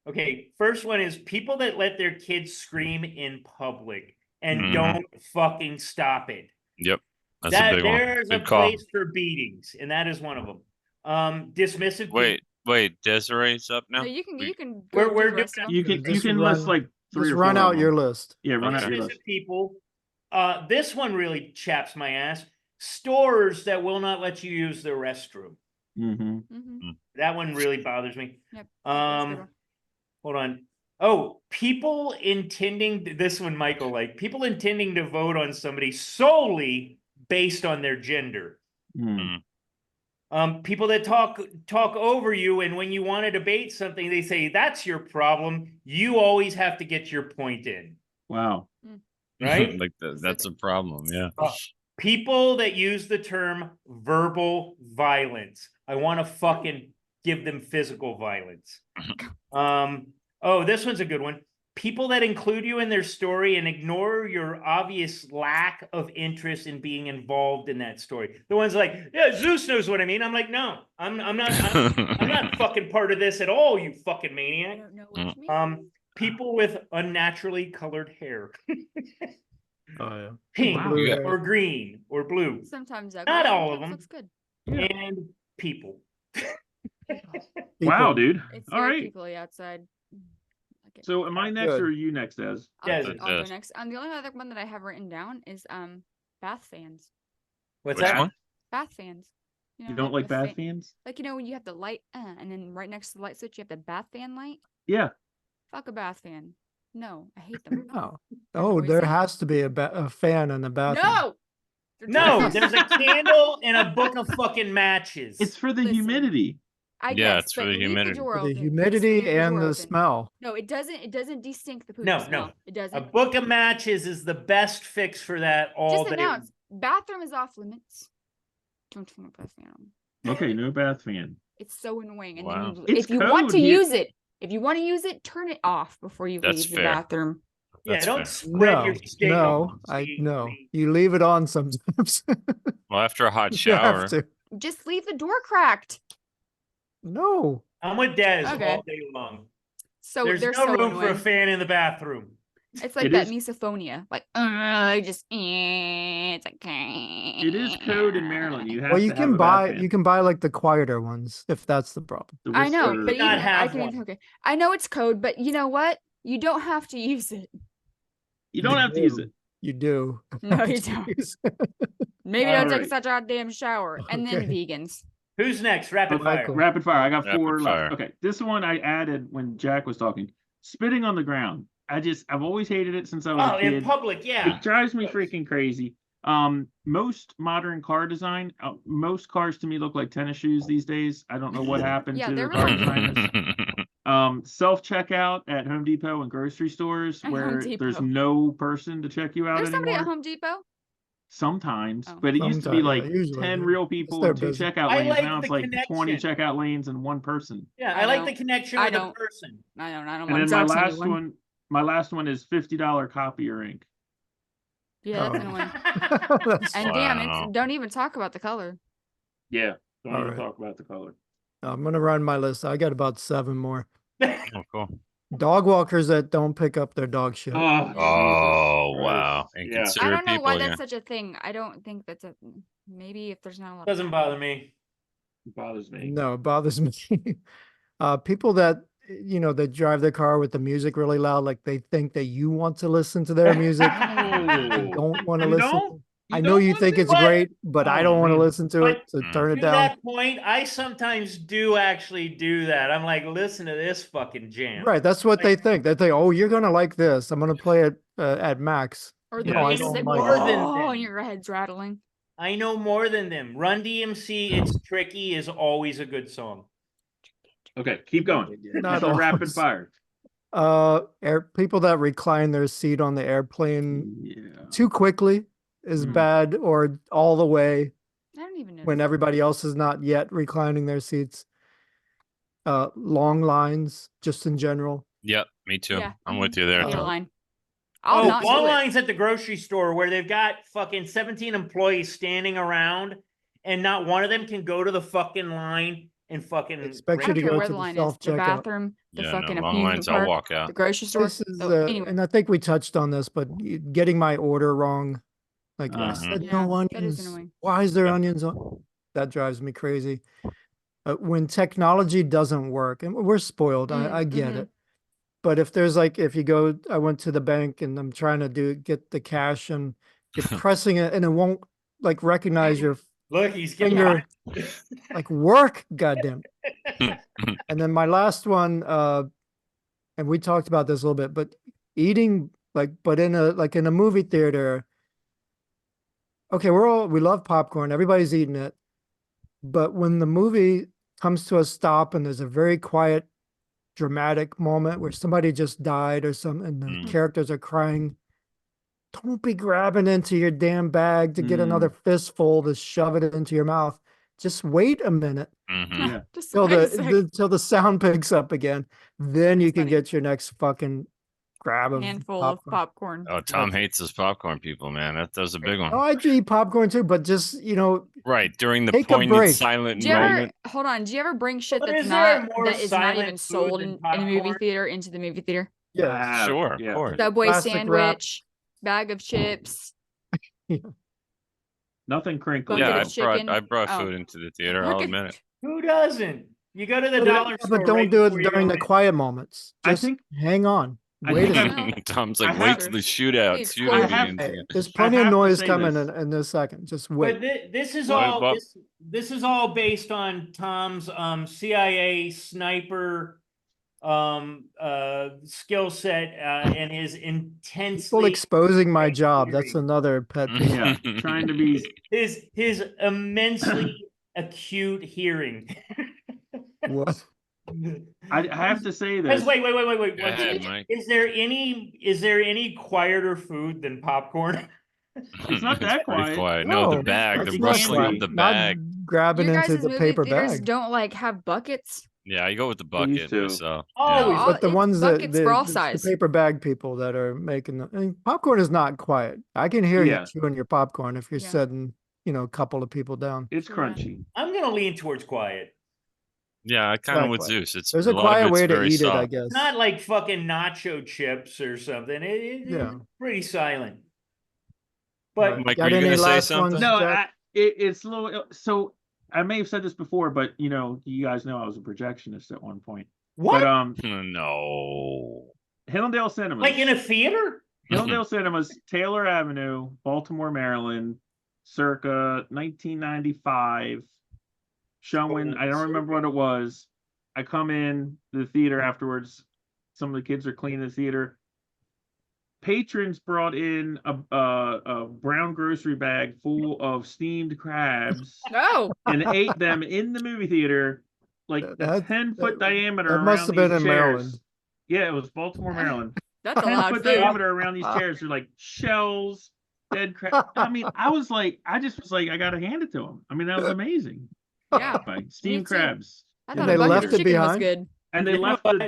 Okay, first one is people that let their kids scream in public and Mhm. don't fucking stop it. Yep. That's a big one. There's Good a call. place for beatings, and that is one of them. Dismissive. Wait, Desiree's up now? no, you can We're- go we're do the rest of them. You can Just list run- like 3 Just or 4 run out of your them. list. Yeah, run out your Dismissive list. people. This one really chaps my ass. Stores that will not let you use the restroom. Mm-hmm. Mm-hmm. That one really bothers me. Yep. That's a good one. Hold on. Oh, people intending this one, Michael, like people intending to vote on somebody solely based on their gender. Mm. People that talk over you, and when you want to debate something, they say that's your problem. You always have to get your point in, Wow. right? Like that's a problem. Yeah. People that use the term verbal violence. I want to fucking give them physical violence. Oh, this one's a good one. People that include you in their story and ignore your obvious lack of interest in being involved in that story. The ones like, yeah, Zeus knows what I mean. I'm like, no, I'm not fucking part of this at all, you fucking I maniac. don't know what you mean. People with unnaturally colored hair. Oh yeah. Pink Wow. Blue hair. or green or blue. Sometimes ugly. Not all of sometimes them. looks good. Yeah. And people. Wow, People. dude. It's All very right. people outside. Like it. So am I next Good. or are you next, Des? Yeah, I'll go Yes. next. The only other one that I have written down is bath fans. What's Which that? one? Bath fans. You don't like the bath fans? Like when you have the light, and then right next to the light switch you have the bath fan light. Yeah. Fuck a bath fan. No, I hate them. Oh, They're oh, there noisy. has to be a fan in the bathroom. No. They're No, toxic. there's a candle and a book of fucking matches. It's for the Listen. humidity. I Yeah, guess, it's for but the leave humidity. the door For the open. Just humidity leave the and door the open. smell. No, it doesn't. It doesn't de-stink the poop No, smell. no. It A doesn't. book of matches is the best fix for that all Just day. announce bathroom is off limits. Don't turn the bath fan on. Okay, no bath fan. It's so annoying. And Wow. then It's if you want code to here. use it, turn it off before you That's leave the fair. bathroom. Yeah, That's don't fair. spread your No, steak no, on the no. You leave it on sometimes. Well, after a hot You have shower. to. Just leave the door cracked. No. I'm with Des Okay. all day long. So There's they're no so room for a annoying. fan in the bathroom. It's like It that is- misophonia. Like, it's like. It is code in Maryland. You have Well, to you have can a buy bath fan. you can buy like the quieter ones if that's the problem. The I know, whisper- but not even I have can one. okay. I know it's code, but you know what? You don't have to use it. you don't have to use it. You do. No, you don't. Maybe All don't take right. such a goddamn shower. And then Okay. vegans. Who's next? Rapid fire. Michael. Rapid fire. I got Rapid 4 fire. left. Okay, this one I added when Jack was talking. Spitting on the ground. I've always hated it since I was Oh, a kid. in public, yeah. It drives me freaking crazy. Most modern car design, most cars to me look like tennis shoes these days. I don't know what happened Yeah, to they're the car really designers. Self checkout at Home Depot and grocery stores At Home where there's Depot. no person to check you out There's somebody anymore. at Home Depot. Sometimes, Oh. but it used to be Sometimes, yeah, like usually, 10 yeah. real It's people their and 2 business. checkout I lanes. like Now it's the like 20 connection. checkout lanes and 1 person. Yeah, I I like don't- the connection I with the don't. person. I don't And want then to my talk to last anyone. one is $50 copier ink. Yeah, that's Oh. annoying. That's- And damn, Wow. it's don't even talk about the color. Yeah, don't All even right. talk about the color. I'm gonna run my list. I got about 7 more. Oh, cool. Dog walkers that don't pick up their dog shit. Oh, Oh, Jesus wow. Christ. Yeah. I Inconsiderate don't know people why again. that's such a thing. I don't think that's a maybe if there's not a lot. Doesn't bother me. It bothers me. No, it bothers me. People that that drive their car with the music really loud, like they think that you want to listen to their music. I don't want to You listen. don't? I know don't you want think to? it's What? great, but I Oh, don't want to man. listen to it. So Mm. turn it To down. that point, I sometimes do actually do that. I'm like, listen to this fucking jam. Right, that's what they think. They think, oh, you're gonna like this. I'm gonna play it at max. Or the No, I bass is don't like, like more it. than oh, them. and your head's rattling. I know more than them. Run DMC, It's Tricky is always a good song. Okay, keep going. Not Not rapid always. fire. People that recline their seat on the airplane Yeah. too quickly is Mm. bad, or all the way I don't even know. when everybody else is not yet reclining their seats. Long lines, just in general. Yep, me too. Yeah, I'm with you there. Hate a Tom. line. I'll Oh, not long do it. lines at the grocery store where they've got fucking 17 employees standing around and not one of them can go to the fucking line and fucking Expect I you don't to care go where to the the line is. The self-checkout. bathroom, the Yeah, fucking no, long amusement lines, I'll park, walk out. the grocery store. This is, Anyway, and I think we touched on this, but getting my order wrong. Like I Uh-huh. said, Yeah, no that is onions. annoying. Why is there Yeah. onions on? That drives me crazy. When technology doesn't work, and we're spoiled, I get mhm. it. But if there's like, if you go, I went to the bank and I'm trying to get the cash and you're pressing it and it won't like recognize your look, he's getting finger, hot. like work, goddamn. And then my last one, and we talked about this a little bit, but eating but in a movie theater. Okay, we love popcorn. Everybody's eating it. But when the movie comes to a stop and there's a very quiet, dramatic moment where somebody just died or and the Mm. characters are crying, don't be grabbing into your damn bag to get another fistful to shove it into your mouth. Just wait a minute Yeah. Just till wait a sec. till the sound picks up again. Then you That's can funny. get your next fucking grab of Handful of popcorn. popcorn. Oh, Tom hates those popcorn people, man. That's a big one. Oh, I do eat popcorn too, but just Right, during the take a poignant break. silent Do you ever moment. hold on? Do you ever bring shit But that's is there not more that is not silent even food sold than in a movie popcorn? theater into the movie theater? Yes. Sure, of Yeah. course. Subway Plastic wrap. sandwich, bag of chips, Nothing crinkly. bucket Yeah, of chicken. I brought Oh. food into the theater. I'll Bucket- admit it. Who doesn't? You go to the But, dollar store. but don't right do it before you during go the in. quiet moments. I Just think- hang on. I Wait a think minute. Tom's I like, have- wait till the shootout. The Shooting explosion. begins Hey, again. there's I plenty of have to noise say coming this. in a second. Just But wait. this is What- all what- this is all based on Tom's CIA sniper skill set and his People intensely exposing my great job. That's hearing. another pet peeve. Yeah, trying to be. his immensely acute hearing. What? I have to say Guys, this. wait. Go One ahead, second. Mike. Is there any quieter food than popcorn? It's not that pretty quiet. No, the No, bag, that's the not rustling quiet. of the Not bag. grabbing Your into guys' the movie paper theaters bag. don't like have buckets. Yeah, I go with the They used bucket to. myself. Oh, Yeah. But the it's ones that buckets for all the size. paper bag people that are making I mean, popcorn is not quiet. I can hear Yeah. you chewing your popcorn if you're Yeah. setting, a couple of people down. It's Yeah. crunchy. I'm gonna lean towards quiet. Yeah, I kind of with Exactly. Zeus. It's There's a a lot quiet of it's way to very eat it, I soft. guess. Not like fucking nacho chips or something. Yeah. It's pretty silent. Right. But Mike, Got were you any gonna say last ones? something? No, Jack? it's a little. So I may have said this before, but you guys know I was a projectionist at one point. what? But No. Hillendale Cinemas. Like in a theater? Hillendale Cinemas, Taylor Avenue, Baltimore, Maryland, circa 1995. Showing, I don't remember what it was. I come in the theater afterwards. Some of the kids are cleaning the theater. Patrons brought in a brown grocery bag full of steamed crabs No. and ate them in the movie theater, like a That- 10-foot diameter that must around have been these in chairs. Maryland. Yeah, it was Baltimore, Maryland. That's a lot of 10-foot food. diameter around these chairs are like shells, dead crab. I mean, I just was like, I gotta hand it to them. I mean, that was amazing. Yeah. Like, steamed too. crabs. I And thought they a bucket left of it chicken was behind? good. And they You know left what?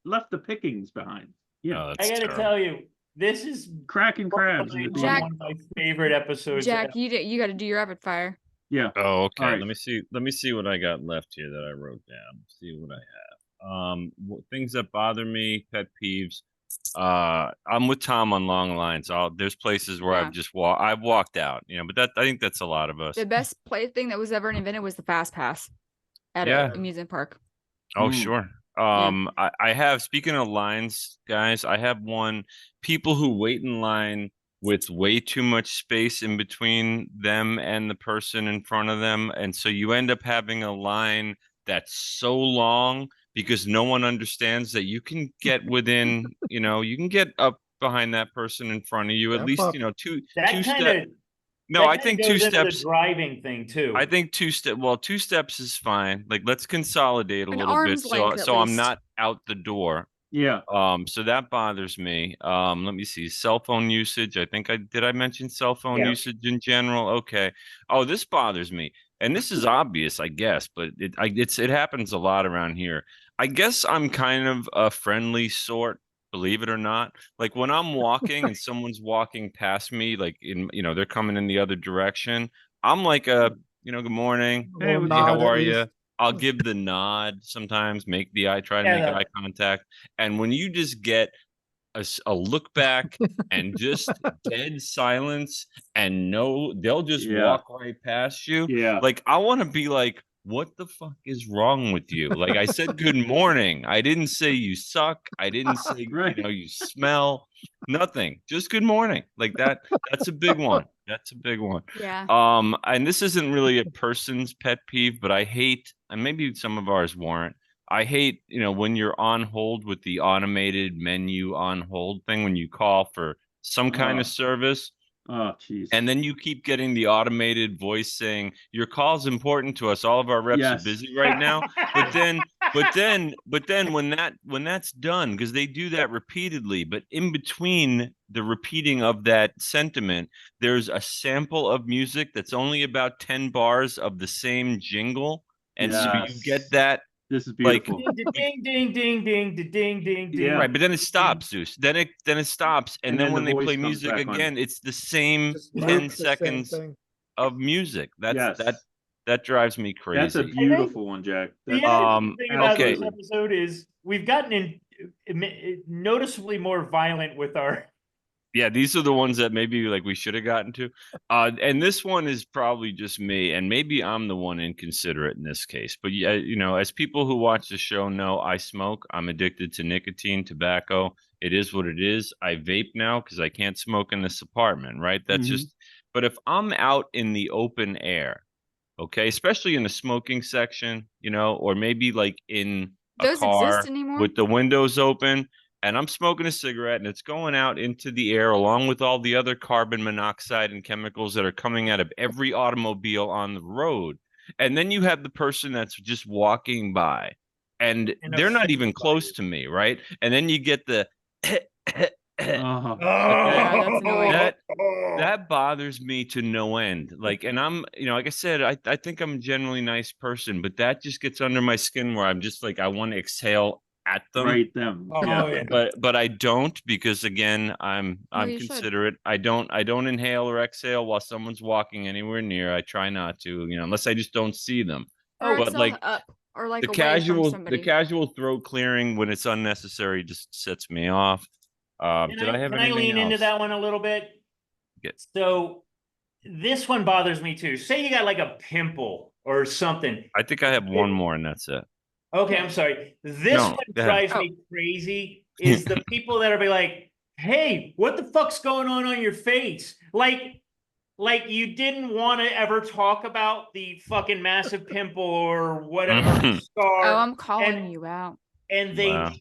left the pickings behind. Yeah, Oh, I that's gotta terrible. tell you, this is cracking crabs. In the Jack- theater. one of my favorite episodes. Jack, you got to do your rapid fire. Yeah. Oh, okay. All right. Let me see what I got left here that I wrote down. See what I have. Things that bother me, pet peeves. I'm with Tom on long lines. There's places where Yeah. I've walked out, but I think that's a lot of us. The best play thing that was ever invented was the fast pass at Yeah. a amusement park. Oh, Mm. sure. I have, speaking of lines, guys, I have people who wait in line with way too much space in between them and the person in front of them. And so you end up having a line that's so long because no one understands that you can get within, you can get up behind that person in front of you, at Step least, up. two That steps. kind of No, I think 2 goes into steps. the driving thing too. I think 2 steps is fine. Like, let's consolidate a An little bit arm's length, at so I'm least. not out the door. Yeah. So that bothers me. Let me see. Cell phone usage. Did I mention cell phone Yeah. usage in general? Okay. Oh, this bothers me. And this is obvious, I guess, but it happens a lot around here. I guess I'm kind of a friendly sort, believe it or not. Like, when I'm walking and someone's walking past me, like, they're coming in the other direction, I'm like good morning. A little Hey, nod How at are least. you? I'll give the nod sometimes, try to make eye contact. And when you just get a look back and just dead silence and they'll just walk right past you. Yeah. Like, I want to be like, what the fuck is wrong with you? Like, I said good morning. I didn't say you suck. I didn't say, Right. you smell. Nothing. Just good morning. Like that. That's a big one. That's a big one. Yeah. And this isn't really a person's pet peeve, but I hate, and maybe some of ours weren't. I hate, when you're on hold with the automated menu on hold thing, when you call for some kind of service. Oh, jeez. And then you keep getting the automated voice saying, your call's important to us. All of our reps Yes. are busy right now. But then but then when that's done, because they do that repeatedly, but in between the repeating of that sentiment, there's a sample of music that's only about 10 bars of the same jingle. And so you get that. This is Like, beautiful. Ding, ding, ding, ding, ding, ding, ding. Yeah. right, but then it stops, Zeus. Then it stops, and then when the they voice play comes music back on. again, it's the same Just 10 loops the same seconds thing. of music. Yes. That drives me That's a crazy. beautiful one, Jack. The That's, interesting thing about this absolutely. episode is we've gotten noticeably more violent with our. Yeah, these are the ones that maybe like we should have gotten to. And this one is probably just me, and maybe I'm the one inconsiderate in this case. But yeah, as people who watch the show know, I smoke. I'm addicted to nicotine, tobacco. It is what it is. I vape now because I can't smoke in this apartment, right? That's just. But if I'm out in the open air, okay, especially in the smoking section, or maybe like in a Those car exist anymore? with the windows open, and I'm smoking a cigarette and it's going out into the air along with all the other carbon monoxide and chemicals that are coming out of every automobile on the road. And then you have the person that's just walking by and they're not even close to me, right? And then you get the Yeah, that's annoying. that bothers me to no end. Like, and I'm, like I said, I think I'm a generally nice person, but that just gets under my skin where I'm just like, I want to exhale at them. Right, them. Yeah. But I don't, because again, I'm you should. considerate. I don't inhale or exhale while someone's walking anywhere near. I try not to, unless I just don't see them. Or But exhale like up or like the away from casual somebody. throat clearing when it's unnecessary just sets me off. Did I have can anything I lean into else? that one a little bit? Yes. So this one bothers me too. Say you got like a pimple or something. I think I have one more and that's it. Okay, I'm sorry. This No, one go ahead. drives me crazy is the people that are be like, hey, what the fuck's going on your face? Like you didn't want to ever talk about the fucking massive pimple or whatever scar. Oh, I'm calling you out. And Wow.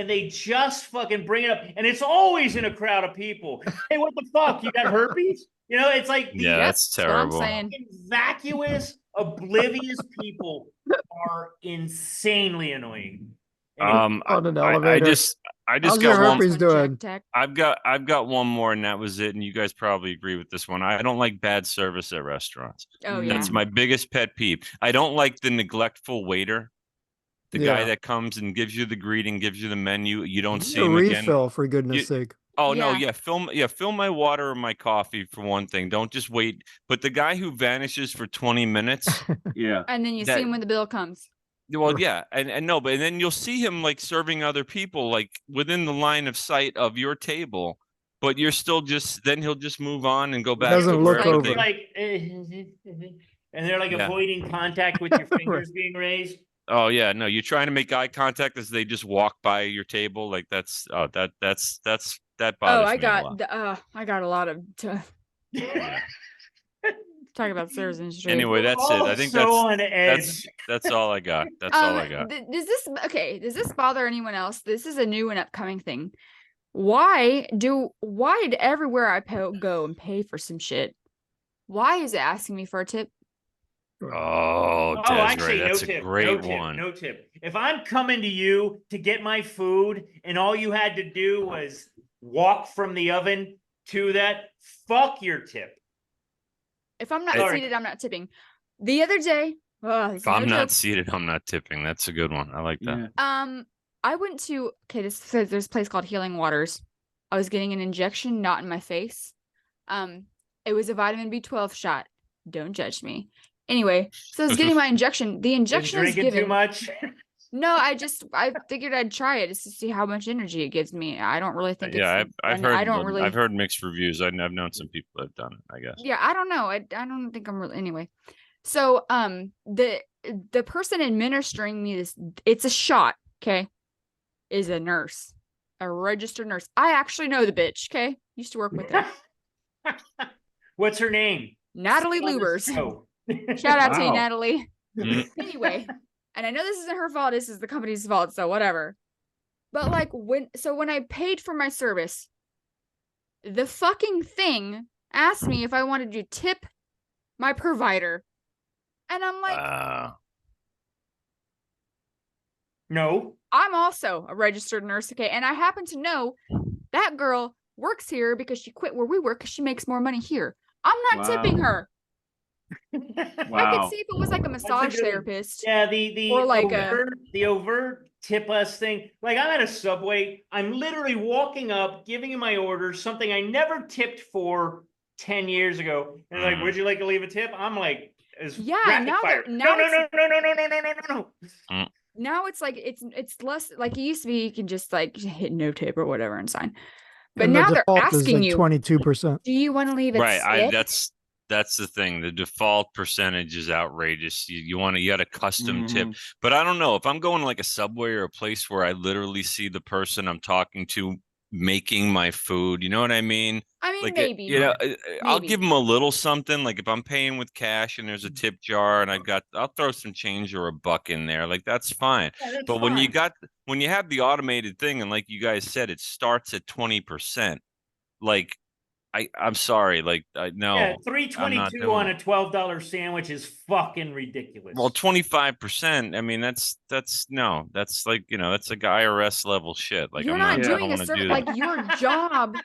they just fucking bring it up. And it's always in a crowd of people. Hey, what the fuck? You got herpes? It's like these that's terrible. fucking vacuous, oblivious people are insanely annoying. Anyway. On an I elevator. just How's got your one. herpes doing? I've got one more, and that was it. And you guys probably agree with this one. I don't like bad service at restaurants. Oh yeah. That's my biggest pet peeve. I don't like the neglectful waiter. The guy that comes and gives you the greeting, gives you the menu. You don't see him again. Refill, for goodness sake. Oh Yeah. no, yeah, fill my water or my coffee for one thing. Don't just wait. But the guy who vanishes for 20 minutes, Yeah. And then you see him when the bill comes. well, yeah, and no, but then you'll see him like serving other people like within the line of sight of your table, but you're still then he'll just move on and go back Doesn't to look wherever over. And they're like avoiding contact with your fingers being raised. Oh yeah, no, you're trying to make eye contact as they just walk by your table. Like that bothers me a lot. I got a lot of talk about service industry. Anyway, that's it. I think so on edge. that's all I got. That's all I got. Does this bother anyone else? This is a new and upcoming thing. Why do everywhere I go and pay for some shit, why is it asking me for a tip? Oh, Desiree, actually, that's no a tip. great No one. tip. No tip. If I'm coming to you to get my food and all you had to do was walk from the oven to that, fuck your tip. If I'm not seated, I'm not tipping. The other day, if I'm not seated, I'm not tipping. That's a good one. I like that. Yeah. I went to there's a place called Healing Waters. I was getting an injection, not in my face. It was a vitamin B12 shot. Don't judge me. Anyway, so I was getting my injection. The injection is given too much. No, I figured I'd try it just to see how much energy it gives me. I don't really think I've heard mixed reviews. I've known some people that have done it, I guess. Yeah, I don't know. I don't think I'm really anyway. So the person administering me this, it's a shot, okay, is a nurse, a registered nurse. I actually know the bitch, okay? Used to work with her. What's her name? Natalie Lubers. Shout out to you, Natalie. Anyway, and I know this isn't her fault, this is the company's fault, so whatever. But like when I paid for my service, the fucking thing asked me if I wanted to tip my provider. And I'm like, No. I'm also a registered nurse, okay? And I happen to know that girl works here because she quit where we work because she makes more money here. I'm not tipping her. I could Wow. see if it was like a massage good one. therapist. Yeah, the Or like the overt tip us thing. Like I'm at a Subway, I'm literally walking up, giving you my order, something I never tipped for 10 years ago. And like, would you like to leave a tip? I'm like, as Yeah, rapid now fire. that now No, it's no, no, no, no, no, no, no, no, no. now it's like it's less like it used to be. You can just like hit no tip or whatever and sign. But And the now they're default is asking like you, 22%. do you want to leave a Right. tip? That's the thing. The default percentage is outrageous. You got a custom tip. Mhm. But I don't know if I'm going to like a Subway or a place where I literally see the person I'm talking to making my food. You know what I mean? I mean, Like, maybe. I'll give Maybe. them a little something. Like if I'm paying with cash and there's a tip jar and I'll throw some change or a buck in there. Like that's fine. Yeah, that's But fine. when you have the automated thing and like you guys said, it starts at 20%. Like I'm sorry. Like no, Yeah, I'm not $3.22 doing on it. a $12 sandwich is fucking ridiculous. Well, 25%. I mean, that's no, that's like, that's like IRS level shit. Like You're I'm not not, I doing don't a want to service do like that. your job.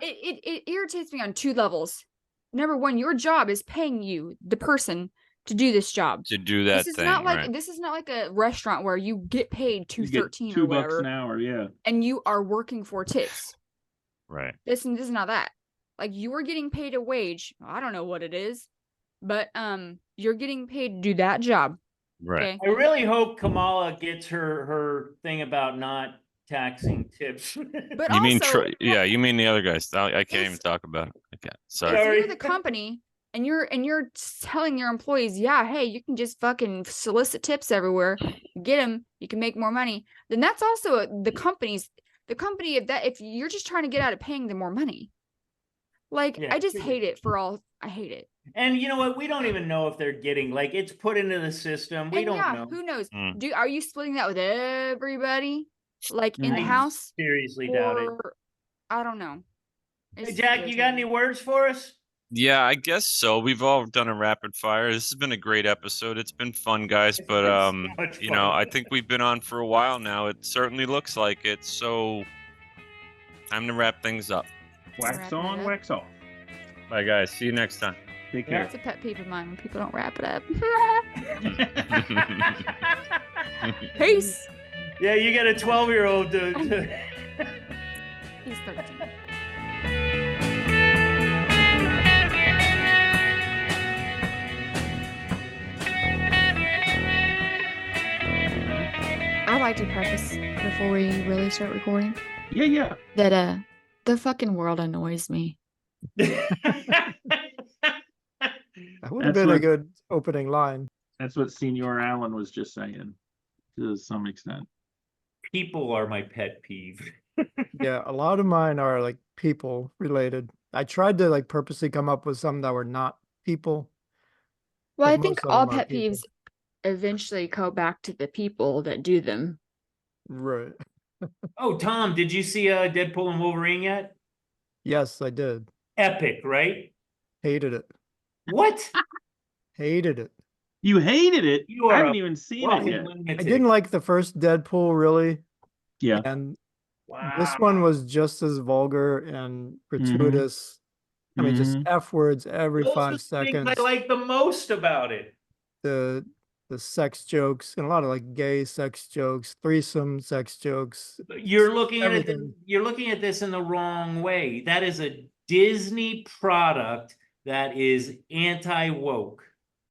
It irritates me on two levels. Number one, your job is paying you, the person, to do this job. To do that thing, right? This is not like a restaurant where you get paid You get $2.13 $2 or whatever, an hour, yeah. and you are working for tips. Right. This is not that. Like you are getting paid a wage. I don't know what it is, but you're getting paid to do that job. Right. Okay. I really hope Kamala gets her thing about not taxing tips. But You mean also, yeah, you mean the other guys. I can't even If- talk about it. Okay. if Sorry. you're the company and you're telling your employees, yeah, hey, you can just fucking solicit tips everywhere, get them, you can make more money. Then that's also the company if you're just trying to get out of paying them more money. Like Yeah, I just true. hate it I hate it. And you know what? We don't even know if they're getting like it's put into the system. We And don't yeah, know. who knows? Mm. Are you splitting that with everybody? Like in the Mhm. house? Seriously doubt it. Or I don't know. Hey, It's Jack, you got any irritating. words for us? Yeah, I guess so. We've all done a rapid fire. This has been a great episode. It's been fun, guys. It's But been so much fun. I think we've been on for a while now. It certainly looks like it. So time to wrap things up. Wax Wrapping it on, up. wax off. Bye, guys. See you next time. Take Yeah. care. It's a pet peeve of mine when people don't wrap it up. Peace. Yeah, you got a 12-year-old to He's 13. I like to preface before we really start recording Yeah. that the fucking world annoys me. That would have That's been a what- good opening line. That's what Senior Allen was just saying, to some extent. People are my pet peeve. Yeah, a lot of mine are like people related. I tried to like purposely come up with some that were not people. Well, Like, I think most of all them are pet people. peeves eventually go back to the people that do them. Right. Oh, Tom, did you see Deadpool and Wolverine yet? Yes, I did. Epic, right? Hated it. What? Hated it. You hated it? You I are haven't a even seen fucking it yet. lunatic. I didn't like the first Deadpool really, Yeah. and Wow. this one was just as vulgar and gratuitous. I mean, just Mhm. F words every Those are 5 the things seconds. I like the most about it. The sex jokes and a lot of like gay sex jokes, threesome sex jokes. You're looking at it. Everything. You're looking at this in the wrong way. That is a Disney product that is anti-woke.